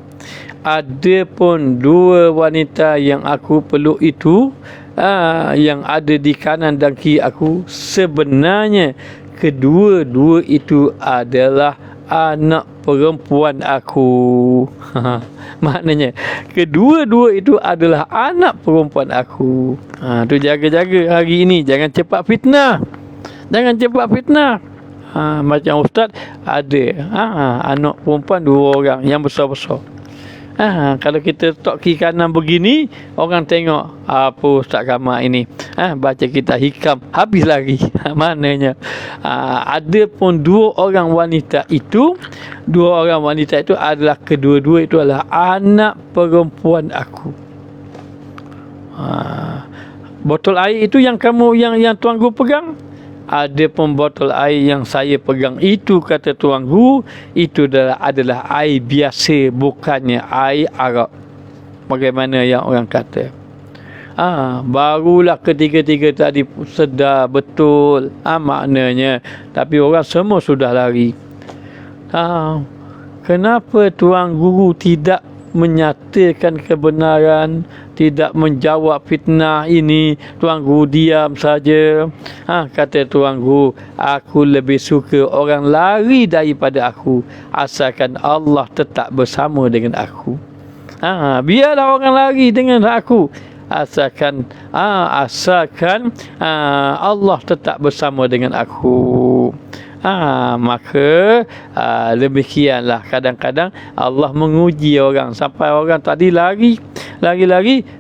ada pun 2 wanita yang aku peluk itu, yang ada di kanan dan kiri aku, sebenarnya kedua-dua itu adalah anak perempuan aku. Maknanya kedua-dua itu adalah anak perempuan aku. Tu jaga-jaga hari ini, jangan cepat fitnah. Jangan cepat fitnah. Macam ustaz ada anak perempuan 2 orang yang besar-besar. Kalau kita tok kiri kanan begini, orang tengok apa Ustaz Kamal ini, baca kita hikam habis lagi. Maknanya ada pun 2 orang wanita itu, 2 orang wanita itu adalah kedua-dua itu adalah anak perempuan aku. Botol air itu yang kamu yang Tuan Guru pegang, ada pun botol air yang saya pegang itu, kata Tuan Guru, itu adalah air biasa, bukannya air arak bagaimana yang orang kata. Barulah ketiga-tiga tadi sedar betul maknanya, tapi orang semua sudah lari. Kenapa Tuan Guru tidak menyatakan kebenaran, tidak menjawab fitnah ini? Tuan Guru diam saja. Kata Tuan Guru, aku lebih suka orang lari daripada aku, asalkan Allah tetap bersama dengan aku. Biarlah orang lari dengan aku, asalkan Allah tetap bersama dengan aku. Maka demikianlah kadang-kadang Allah menguji orang sampai orang tadi lari,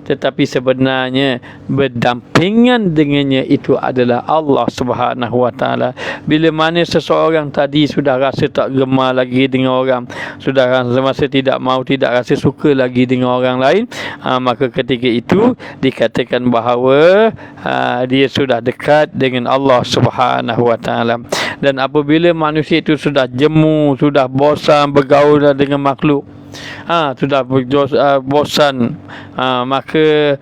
tetapi sebenarnya berdampingan dengannya itu adalah Allah Subhanahu Wa Taala. Bila mana seseorang tadi sudah rasa tak gemar lagi dengan orang, sudah rasa tidak rasa suka lagi dengan orang lain, maka ketika itu dikatakan bahawa dia sudah dekat dengan Allah Subhanahu Wa Taala. Dan apabila manusia itu sudah jemu, sudah bosan bergaul dengan makhluk, sudah bosan, maka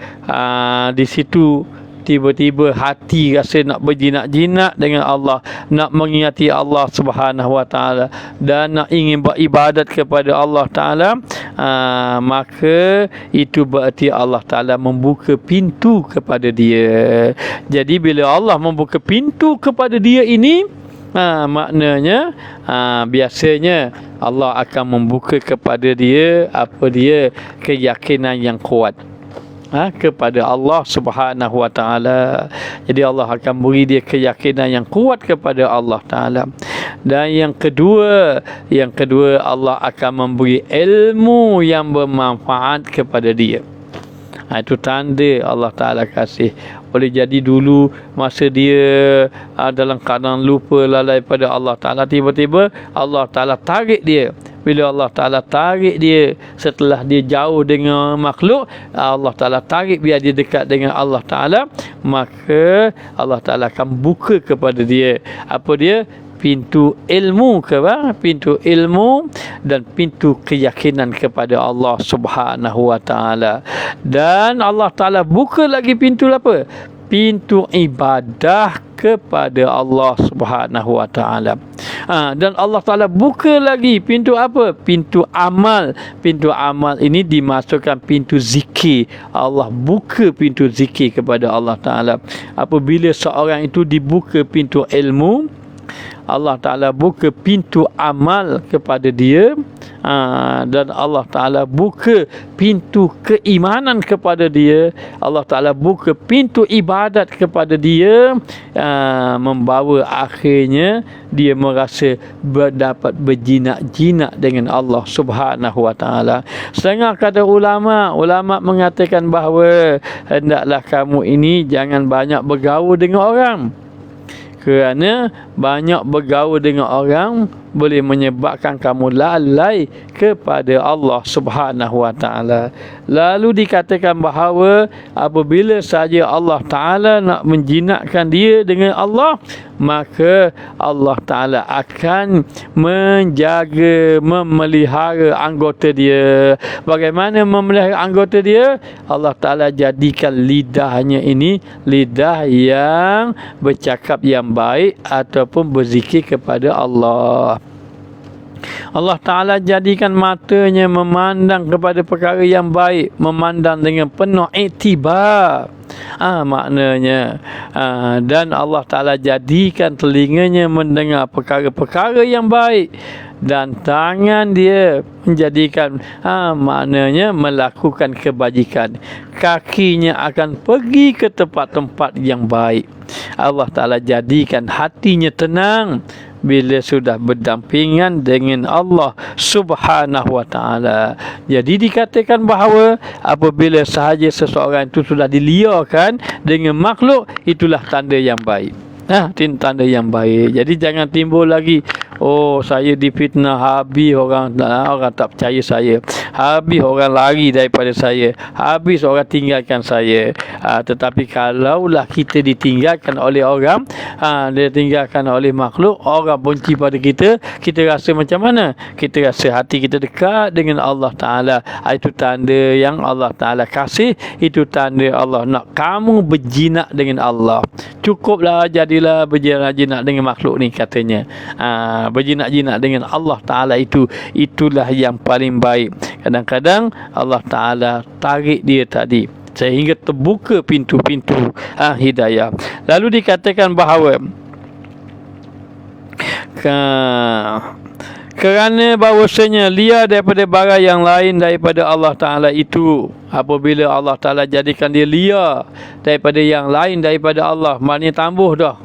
di situ tiba-tiba hati rasa nak berjinak-jinak dengan Allah, nak mengingati Allah Subhanahu Wa Taala dan nak ingin beribadat kepada Allah Taala, maka itu berarti Allah Taala membuka pintu kepada dia. Jadi bila Allah membuka pintu kepada dia ini, maknanya biasanya Allah akan membuka kepada dia keyakinan yang kuat kepada Allah Subhanahu Wa Taala. Jadi Allah akan beri dia keyakinan yang kuat kepada Allah Taala. Dan yang kedua Allah akan memberi ilmu yang bermanfaat kepada dia. Itu tanda Allah Ta'ala kasih. Boleh jadi dulu masa dia dalam keadaan lupa lalai pada Allah Ta'ala, tiba-tiba Allah Ta'ala tarik dia. Bila Allah Ta'ala tarik dia setelah dia jauh dengan makhluk, Allah Ta'ala tarik biar dia dekat dengan Allah Ta'ala, maka Allah Ta'ala akan buka kepada dia apa dia? Pintu ilmu pintu ilmu dan pintu keyakinan kepada Allah Subhanahu Wa Taala. Dan Allah Taala buka lagi pintu apa? pintu ibadah kepada Allah Subhanahu wa taala. Dan Allah Taala buka lagi pintu apa? Pintu amal. Pintu amal ini dimasukkan pintu zikir. Allah buka pintu zikir kepada Allah Taala. Apabila seorang itu dibuka pintu ilmu, Allah Ta'ala buka pintu amal kepada dia, dan Allah Ta'ala buka pintu keimanan kepada dia. Allah Ta'ala buka pintu ibadat kepada dia, membawa akhirnya dia merasa dapat berjinak-jinak dengan Allah Subhanahu wa Ta'ala. Setengah kata ulama mengatakan bahawa hendaklah kamu ini jangan banyak bergaul dengan orang, kerana banyak bergaul dengan orang boleh menyebabkan kamu lalai kepada Allah Subhanahu wa taala. Lalu dikatakan bahawa apabila saja Allah Taala nak menjinakkan dia dengan Allah, maka Allah Taala akan menjaga, memelihara anggota dia. Bagaimana memelihara anggota dia? Allah Taala jadikan lidahnya ini lidah yang bercakap yang baik ataupun berzikir kepada Allah. Allah Ta'ala jadikan matanya memandang kepada perkara yang baik, memandang dengan penuh iktibar. Maknanya dan Allah Ta'ala jadikan telinganya mendengar perkara-perkara yang baik, dan tangan dia menjadikan maknanya melakukan kebajikan. Kakinya akan pergi ke tempat-tempat yang baik. Allah Ta'ala jadikan hatinya tenang bila sudah berdampingan dengan Allah Subhanahu wa taala. Jadi dikatakan bahawa apabila sahaja seseorang itu sudah diliarkan dengan makhluk, itulah tanda yang baik. Tanda yang baik. Jadi jangan timbul lagi, saya difitnah, habis orang tak percaya saya, habis orang lari daripada saya, habis orang tinggalkan saya. Tetapi kalaulah kita ditinggalkan oleh orang, ditinggalkan oleh makhluk, orang benci pada kita, kita rasa macam mana? Kita rasa hati kita dekat dengan Allah Ta'ala. Itu tanda yang Allah Ta'ala kasih. Itu tanda Allah nak kamu berjinak dengan Allah. Cukuplah jadilah berjinak-jinak dengan makhluk ni, katanya. Berjinak-jinak dengan Allah Ta'ala itulah yang paling baik. Kadang-kadang Allah Ta'ala tarik dia tadi sehingga terbuka pintu-pintu hidayah. Lalu dikatakan bahawa kerana bahawasanya liar daripada barang yang lain daripada Allah Ta'ala itu, apabila Allah Ta'ala jadikan dia liar daripada yang lain daripada Allah, maknanya tambah dah.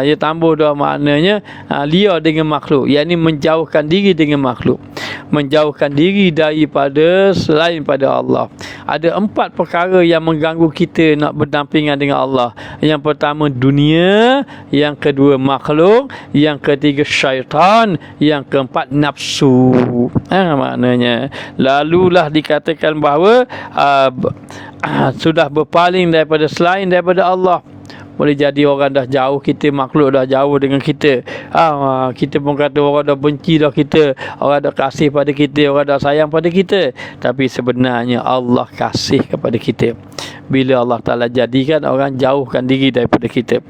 Dia tambah dah, maknanya liar dengan makhluk, yakni menjauhkan diri dengan makhluk, menjauhkan diri daripada selain pada Allah. Ada 4 perkara yang mengganggu kita nak berdampingan dengan Allah. Yang pertama dunia, yang kedua makhluk, yang ketiga syaitan, yang keempat nafsu. Maknanya lalulah dikatakan bahawa sudah berpaling daripada selain daripada Allah. Boleh jadi orang dah jauh kita, makhluk dah jauh dengan kita. Kita pun kata orang dah benci dah kita, orang dah kasih pada kita, orang dah sayang pada kita. Tapi sebenarnya Allah kasih kepada kita bila Allah Ta'ala jadikan orang jauhkan diri daripada kita.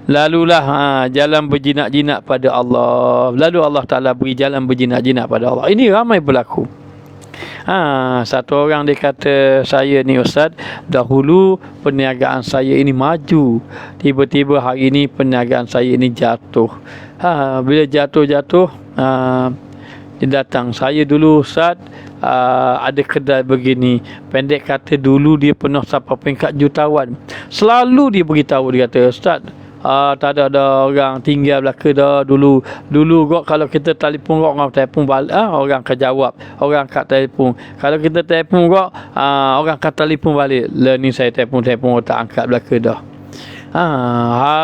Lalulah jalan berjinak-jinak pada Allah. Lalu Allah Ta'ala beri jalan berjinak-jinak pada Allah. Ini ramai berlaku. Satu orang dia kata, saya ni Ustaz, dahulu perniagaan saya ini maju, tiba-tiba hari ini perniagaan saya ini jatuh. Bila jatuh dia datang, saya dulu Ustaz ada kedai begini. Pendek kata dulu dia pernah sampai peringkat jutawan. Selalu dia beritahu, dia kata, Ustaz, tak ada orang tinggal belaka dah. Dulu kok kalau kita telefon kok orang telefon balik, orang akan jawab, orang angkat telefon. Kalau kita telefon kok orang akan telefon balik. Lah ni saya telefon tak angkat belaka dah.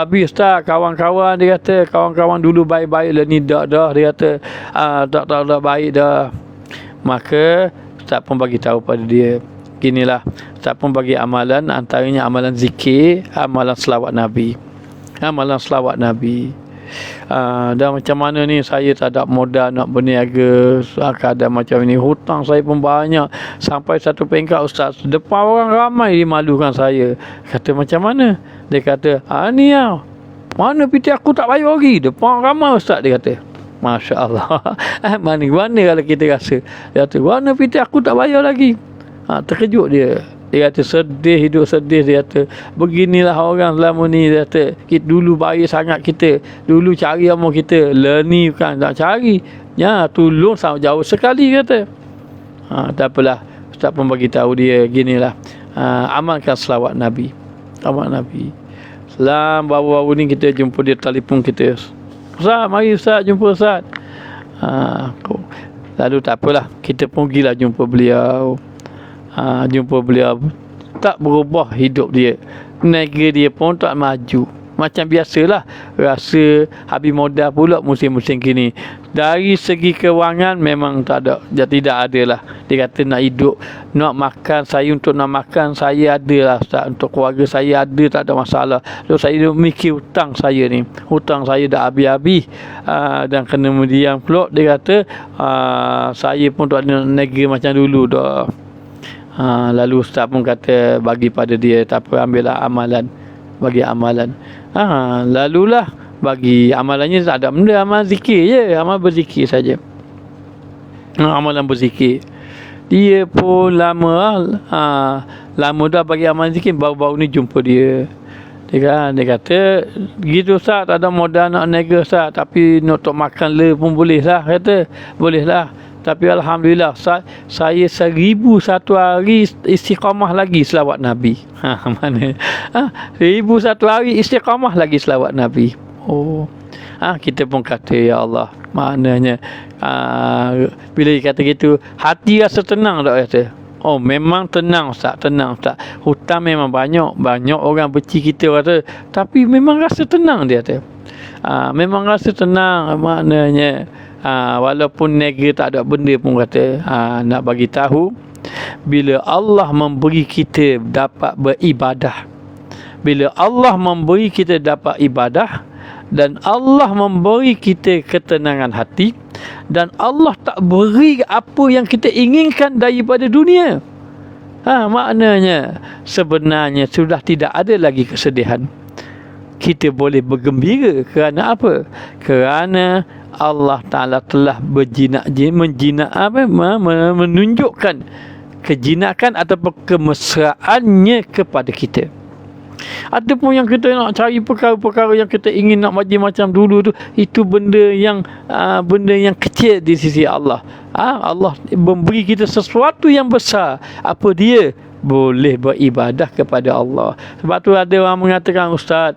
Habis tak kawan-kawan, dia kata kawan-kawan dulu baik-baik, lah ni dah dia kata tak baik dah. Maka Ustaz pun bagi tahu pada dia, ginilah, Ustaz pun bagi amalan, antaranya amalan zikir, amalan selawat Nabi. Amalan selawat Nabi. Dan macam mana ni saya tak ada modal nak berniaga, keadaan macam ini, hutang saya pun banyak, sampai satu peringkat ustaz, depan orang ramai dia malukan saya. Kata macam mana? Dia kata, ni lah, mana piti aku tak bayar lagi, depan ramai ustaz, dia kata. Masya Allah. Mana kalau kita rasa, dia kata, mana piti aku tak bayar lagi. Terkejut dia. Dia kata sedih, hidup sedih. Dia kata beginilah orang selama ni. Dia kata kita dulu baik sangat, kita dulu cari amal kita, ni bukan tak cari, tolong sama jauh sekali, kata. Tak apalah, ustaz pun bagi tahu dia ginilah, amalkan selawat Nabi. Amal Nabi. Selam baru-baru ni kita jumpa dia, telefon kita, ustaz mari ustaz jumpa ustaz. Lalu tak apalah, kita pun pergilah jumpa beliau. Jumpa beliau, tak berubah hidup dia, niaga dia pun tak maju. Macam biasalah, rasa habis modal pula musim-musim kini. Dari segi kewangan memang tak ada, tidak ada lah. Dia kata nak hidup, nak makan, saya untuk nak makan saya ada lah ustaz, untuk keluarga saya ada, tak ada masalah. So saya mikir hutang saya ni, hutang saya dah habis-habis, dan kena mendiam pula. Dia kata saya pun tak ada niaga macam dulu dah. Lalu ustaz pun kata bagi pada dia, tak apa, ambillah amalan, bagi amalan. Lalulah bagi amalannya, tak ada benda, amal zikir je, amal berzikir saja. Amalan berzikir. Dia pun lama dah bagi amal zikir. Baru-baru ni jumpa dia. Dia kata gitu ustaz, tak ada modal nak niaga ustaz, tapi untuk makan le pun boleh lah, kata boleh lah. Tapi alhamdulillah saya 1001 hari istiqamah lagi selawat Nabi. Mana? 1001 hari istiqamah lagi selawat Nabi. Kita pun kata ya Allah, maknanya bila dia kata gitu, hati rasa tenang tak, kata. Memang tenang ustaz, tenang ustaz. Hutang memang banyak orang benci kita, kata, tapi memang rasa tenang, dia kata. Memang rasa tenang, maknanya walaupun niaga tak ada benda pun, kata, nak bagi tahu, bila Allah memberi kita dapat beribadah, bila Allah memberi kita dapat ibadah, dan Allah memberi kita ketenangan hati, dan Allah tak beri apa yang kita inginkan daripada dunia, maknanya sebenarnya sudah tidak ada lagi kesedihan. Kita boleh bergembira. Kerana apa? Kerana Allah Ta'ala telah menunjukkan kejinakan ataupun kemesraannya kepada kita. Ataupun yang kita nak cari perkara-perkara yang kita ingin nak maju macam dulu tu, itu benda yang kecil di sisi Allah. Allah memberi kita sesuatu yang besar. Apa dia? Boleh beribadah kepada Allah. Sebab tu ada orang mengatakan, ustaz,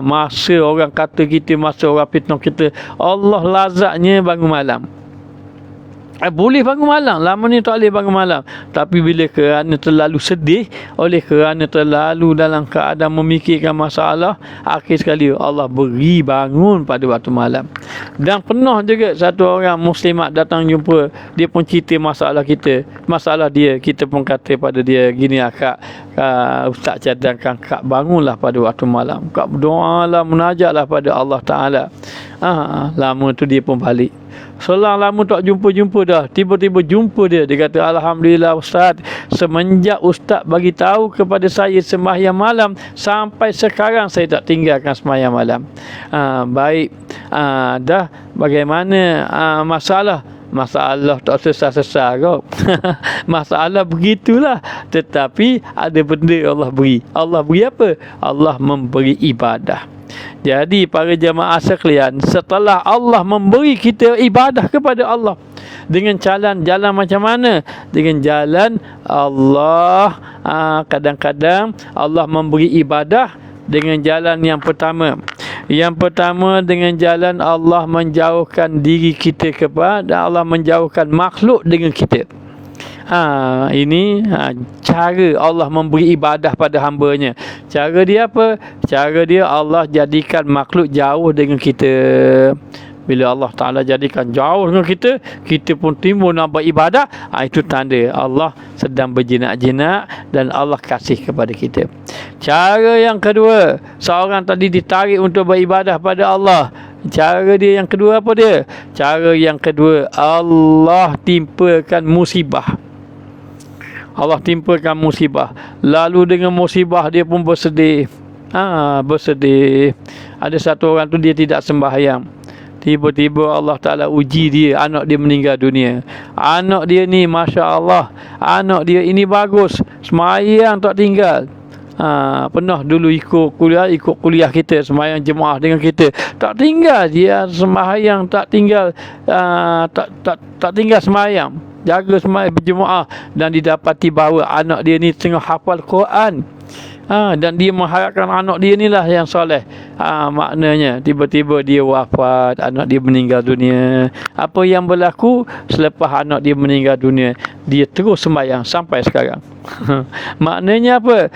masa orang kata kita, masa orang fitnah kita, Allah lazatnya bangun malam. Boleh bangun malam, lama ni tak boleh bangun malam. Tapi bila kerana terlalu sedih, oleh kerana terlalu dalam keadaan memikirkan masalah, akhir sekali Allah beri bangun pada waktu malam. Dan pernah juga satu orang muslimat datang jumpa, dia pun cerita masalah kita, masalah dia. Kita pun kata pada dia, gini kak, ustaz cadangkan kak bangunlah pada waktu malam, kak berdoalah, munajatlah pada Allah Ta'ala. Lama tu dia pun balik. Selang lama tak jumpa dah, tiba-tiba jumpa dia. Dia kata, alhamdulillah ustaz, semenjak ustaz bagi tahu kepada saya sembahyang malam, sampai sekarang saya tak tinggalkan sembahyang malam. Baik, dah bagaimana masalah tak sesat-sesat kau. Masalah begitulah. Tetapi ada benda Allah beri. Allah beri apa? Allah memberi ibadah. Jadi para jemaah sekalian, setelah Allah memberi kita ibadah kepada Allah, dengan jalan macam mana? Dengan jalan Allah, kadang-kadang Allah memberi ibadah dengan jalan yang pertama. Yang pertama, dengan jalan Allah menjauhkan diri kita kepada Allah, menjauhkan makhluk dengan kita. Ini cara Allah memberi ibadah pada hamba-Nya. Cara dia apa? Cara dia Allah jadikan makhluk jauh dengan kita. Bila Allah Ta'ala jadikan jauh dengan kita, kita pun timbul nak beribadah, itu tanda Allah sedang berjinak-jinak dan Allah kasih kepada kita. Cara yang kedua, seorang tadi ditarik untuk beribadah pada Allah. Cara dia yang kedua apa dia? Cara yang kedua, Allah timpakan musibah. Allah timpakan musibah. Lalu dengan musibah dia pun bersedih. Bersedih. Ada satu orang tu dia tidak sembahyang. Tiba-tiba Allah Ta'ala uji dia, anak dia meninggal dunia. Anak dia ni Masya Allah, anak dia ini bagus, semayang tak tinggal. Pernah dulu ikut kuliah kita, sembahyang jemaah dengan kita, tak tinggal dia sembahyang, tak tinggal tak tinggal sembahyang, jaga sembahyang berjemaah, dan didapati bahawa anak dia ni tengah hafal Quran. Dan dia mengharapkan anak dia inilah yang soleh. Maknanya tiba-tiba dia wafat, anak dia meninggal dunia. Apa yang berlaku selepas anak dia meninggal dunia? Dia terus sembahyang sampai sekarang. Maknanya apa?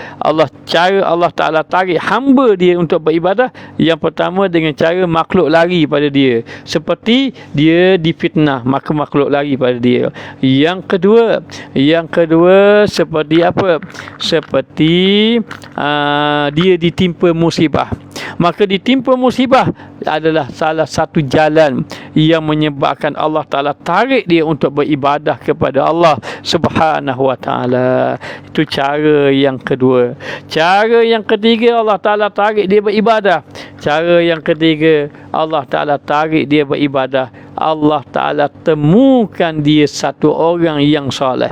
Cara Allah Ta'ala tarik hamba dia untuk beribadah. Yang pertama dengan cara makhluk lari pada dia, seperti dia difitnah, maka makhluk lari pada dia. Yang kedua seperti apa? Seperti dia ditimpa musibah. Maka ditimpa musibah adalah salah satu jalan yang menyebabkan Allah Ta'ala tarik dia untuk beribadah kepada Allah Subhanahu Wa Ta'ala. Itu cara yang kedua. Cara yang ketiga, Allah Ta'ala tarik dia beribadah. Cara yang ketiga, Allah Ta'ala tarik dia beribadah, Allah Ta'ala temukan dia satu orang yang soleh.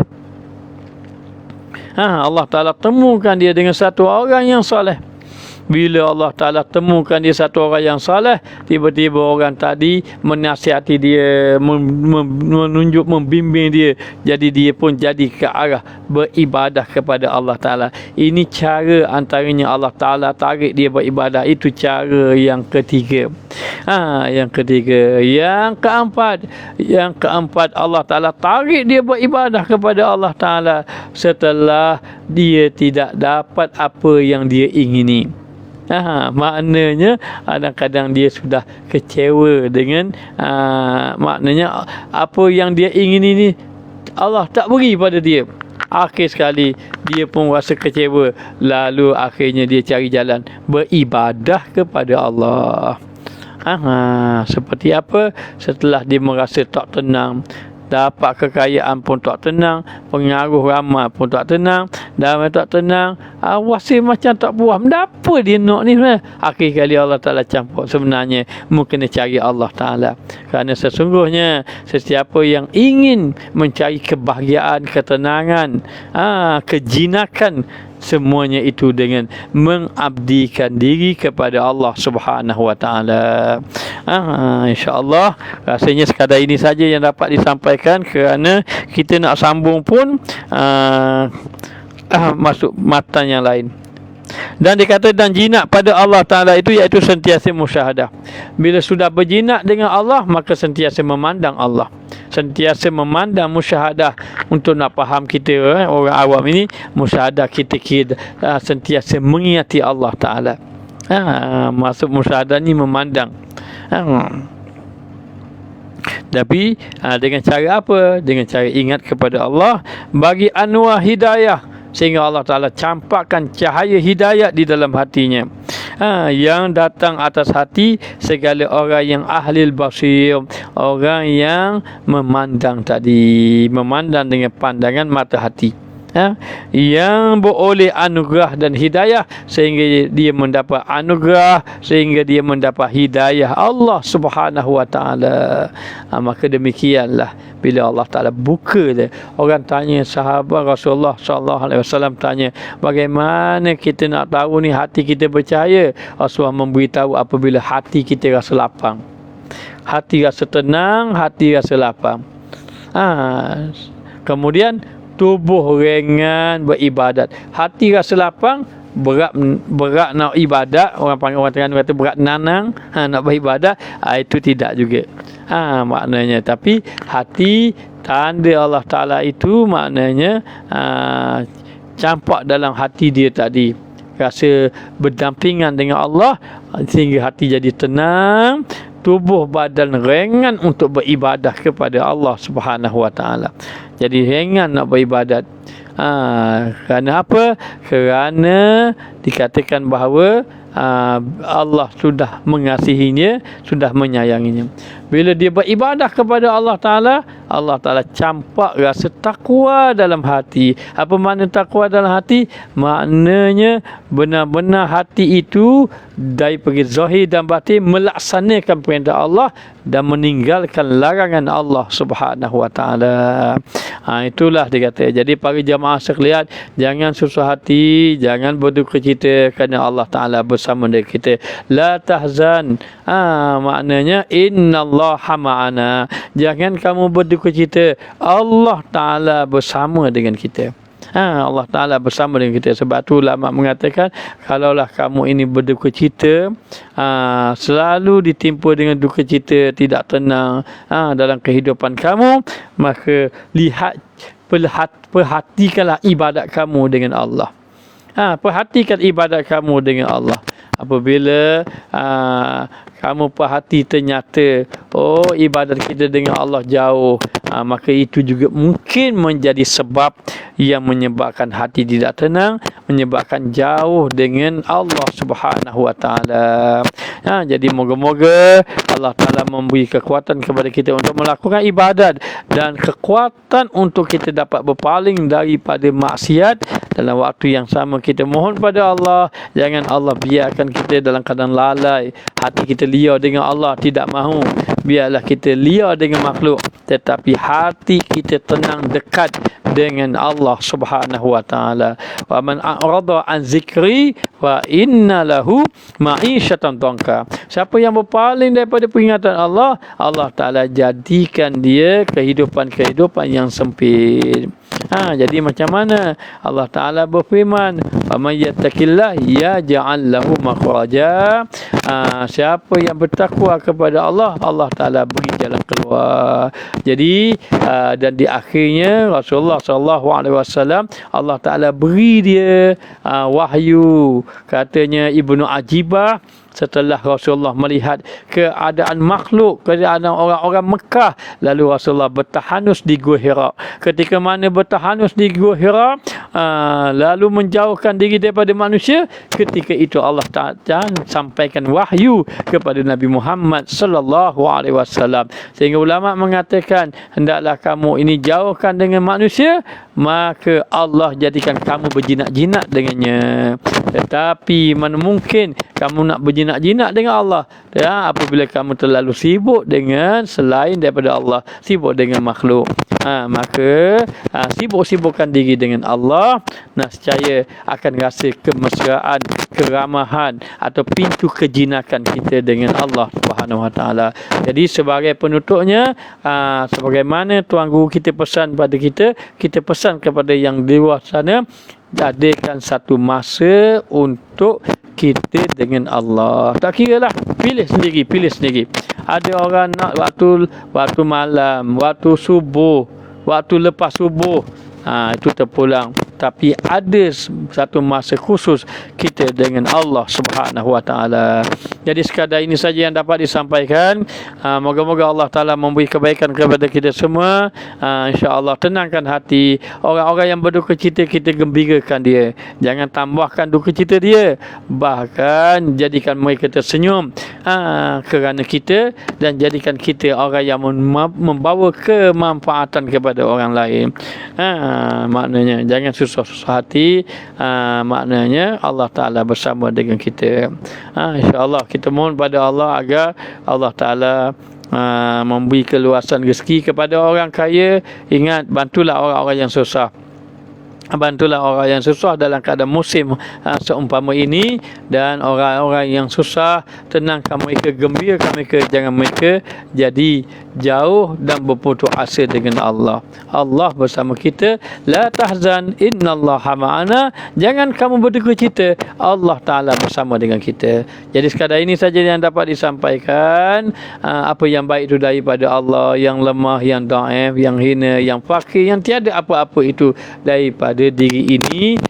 Allah Ta'ala temukan dia dengan satu orang yang soleh. Bila Allah Ta'ala temukan dia satu orang yang saleh, tiba-tiba orang tadi menasihati dia, menunjuk, membimbing dia, jadi dia pun jadi ke arah beribadah kepada Allah Ta'ala. Ini cara antaranya Allah Ta'ala tarik dia beribadah. Itu cara yang ketiga. Yang keempat, Allah Ta'ala tarik dia beribadah kepada Allah Ta'ala setelah dia tidak dapat apa yang dia ingini. Maknanya kadang-kadang dia sudah kecewa dengan maknanya apa yang dia ingin ini Allah tak beri pada dia. Akhir sekali dia pun rasa kecewa, lalu akhirnya dia cari jalan beribadah kepada Allah. Seperti apa? Setelah dia merasa tak tenang, dapat kekayaan pun tak tenang, pengaruh ramai pun tak tenang, damai tak tenang, rasa macam tak puas. Apa dia nak ni sebenarnya? Akhir kali Allah Ta'ala campur. Sebenarnya mungkin cari Allah Ta'ala. Kerana sesungguhnya sesiapa yang ingin mencari kebahagiaan, ketenangan, kejinakan, semuanya itu dengan mengabdikan diri kepada Allah Subhanahu Wa Ta'ala. InsyaAllah rasanya sekadar ini saja yang dapat disampaikan, kerana kita nak sambung pun masuk matan yang lain. Dan dikata dan jinak pada Allah Ta'ala itu iaitu sentiasa musyahadah. Bila sudah berjinak dengan Allah, maka sentiasa memandang Allah, sentiasa memandang, musyahadah. Untuk nak faham kita orang awam ini, musyahadah kita sentiasa mengingati Allah Ta'ala. Masuk musyahadah ni memandang. Tapi dengan cara apa? Dengan cara ingat kepada Allah, bagi anwar hidayah, sehingga Allah Ta'ala campakkan cahaya hidayat di dalam hatinya, yang datang atas hati segala orang yang ahlil basir, orang yang memandang tadi, memandang dengan pandangan mata hati, yang beroleh anugerah dan hidayah, sehingga dia mendapat anugerah, sehingga dia mendapat hidayah Allah Subhanahu Wa Ta'ala. Maka demikianlah bila Allah Ta'ala buka dia. Orang tanya, sahabat Rasulullah SAW tanya, bagaimana kita nak tahu ni hati kita percaya? Rasulullah memberitahu, apabila hati kita rasa lapang, hati rasa tenang, hati rasa lapang, kemudian tubuh ringan beribadat. Hati rasa lapang, berat nak ibadat. Orang panggil, orang Terengganu kata berat nanang, nak beribadat, itu tidak juga. Maknanya, tapi hati tanda Allah Ta'ala itu maknanya campak dalam hati dia tadi, rasa berdampingan dengan Allah, sehingga hati jadi tenang, tubuh badan ringan untuk beribadah kepada Allah Subhanahu Wa Taala. Jadi ringan nak beribadat. Kerana apa? Kerana dikatakan bahawa Allah sudah mengasihinya, sudah menyayanginya. Bila dia beribadah kepada Allah Ta'ala campak rasa takwa dalam hati. Apa makna takwa dalam hati? Maknanya benar-benar hati itu dari pergi zahir dan batin melaksanakan perintah Allah dan meninggalkan larangan Allah Subhanahu Wa Ta'ala. Itulah dia kata. Jadi para jamaah sekalian, jangan susah hati, jangan berduka cita kerana Allah Ta'ala bersama dengan kita. La tahzan. Maknanya innallaha ma'ana. Jangan kamu berduka cita, Allah Ta'ala bersama dengan kita. Allah Ta'ala bersama dengan kita. Sebab tu ulama mengatakan, kalaulah kamu ini berduka cita, selalu ditimpa dengan duka cita, tidak tenang dalam kehidupan kamu, maka perhatikanlah ibadat kamu dengan Allah. Perhatikan ibadat kamu dengan Allah. Apabila kamu perhati ternyata ibadat kita dengan Allah jauh, maka itu juga mungkin menjadi sebab yang menyebabkan hati tidak tenang, menyebabkan jauh dengan Allah Subhanahu Wa Taala. Jadi moga-moga Allah Taala memberi kekuatan kepada kita untuk melakukan ibadat dan kekuatan untuk kita dapat berpaling daripada maksiat. Dalam waktu yang sama kita mohon pada Allah, jangan Allah biarkan kita dalam keadaan lalai, hati kita liar dengan Allah, tidak mahu. Biarlah kita liar dengan makhluk, tetapi hati kita tenang dekat dengan Allah Subhanahu Wa Taala. Wa man a'rada an zikri wa inna lahu ma'isyatan dhanka. Siapa yang berpaling daripada peringatan Allah, Allah Taala jadikan dia kehidupan yang sempit. Jadi macam mana? Allah Ta'ala berfirman, "Wa may yattaqillah yaj'al lahu makhraja." Siapa yang bertakwa kepada Allah, Allah Ta'ala beri jalan keluar. Jadi dan di akhirnya Rasulullah SAW, Allah Ta'ala beri dia wahyu. Katanya Ibnu Ajibah, setelah Rasulullah melihat keadaan makhluk, keadaan orang-orang Mekah, lalu Rasulullah bertahanus di Gua Hira. Ketika mana bertahanus di Gua Hira, lalu menjauhkan diri daripada manusia, ketika itu Allah Ta'ala sampaikan wahyu kepada Nabi Muhammad sallallahu alaihi wasallam. Sehingga ulama mengatakan, hendaklah kamu ini jauhkan dengan manusia, maka Allah jadikan kamu berjinak-jinak dengannya. Tetapi mana mungkin kamu nak berjinak-jinak dengan Allah apabila kamu terlalu sibuk dengan selain daripada Allah, sibuk dengan makhluk. Maka sibuk-sibukkan diri dengan Allah, nescaya akan rasa kemesraan, keramahan atau pintu kejinakan kita dengan Allah Subhanahu Wa Taala. Jadi sebagai penutupnya, sebagaimana Tuan Guru kita pesan pada kita pesan kepada yang di luar sana, jadikan satu masa untuk kita dengan Allah. Tak kira lah, pilih sendiri. Ada orang nak waktu malam, waktu subuh, waktu lepas subuh, itu terpulang. Tapi ada satu masa khusus kita dengan Allah Subhanahu Wa Taala. Jadi sekadar ini saja yang dapat disampaikan. Moga-moga Allah Taala memberi kebaikan kepada kita semua. InsyaAllah tenangkan hati. Orang-orang yang berduka cita, kita gembirakan dia. Jangan tambahkan duka cita dia, bahkan jadikan mereka tersenyum kerana kita, dan jadikan kita orang yang membawa kemanfaatan kepada orang lain. Maknanya jangan susah hati. Maknanya Allah Ta'ala bersama dengan kita. InsyaAllah kita mohon pada Allah agar Allah Ta'ala memberi keluasan rezeki kepada orang kaya. Ingat, bantulah orang-orang yang susah. Bantulah orang yang susah dalam keadaan musim seumpama ini. Dan orang-orang yang susah, tenangkan mereka, gembirakan mereka, jangan mereka jadi jauh dan berputus asa dengan Allah. Allah bersama kita. La tahzan innallaha ma'ana. Jangan kamu berduka cita, Allah Ta'ala bersama dengan kita. Jadi sekadar ini saja yang dapat disampaikan. Apa yang baik itu daripada Allah, yang lemah, yang dhaif, yang hina, yang fakir, yang tiada apa-apa itu daripada pada diri ini,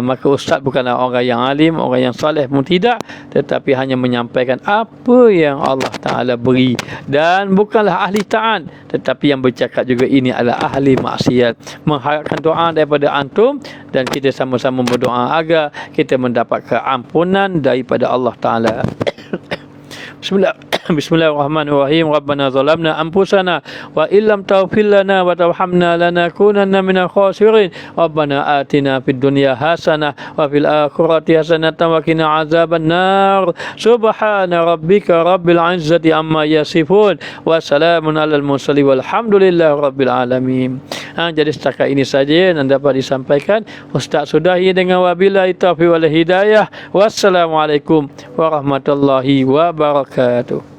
maka ustaz bukanlah orang yang alim, orang yang soleh pun tidak, tetapi hanya menyampaikan apa yang Allah Ta'ala beri, dan bukanlah ahli taat, tetapi yang bercakap juga ini adalah ahli maksiat. Mengharapkan doa daripada antum, dan kita sama-sama berdoa agar kita mendapat keampunan daripada Allah Ta'ala. Bismillahirrahmanirrahim. Rabbana zalamna anfusana wa illam taghfir lana wa tarhamna lanakunanna minal khasirin. Rabbana atina fid dunya hasanah wa fil akhirati hasanatan wa qina azaban nar. Subhana rabbika rabbil izzati amma yasifun wa salamun alal mursalin walhamdulillahi rabbil alamin. Jadi setakat ini saja yang dapat disampaikan. Ustaz sudahi dengan wabillahi taufiq wal hidayah. Wassalamualaikum warahmatullahi wabarakatuh.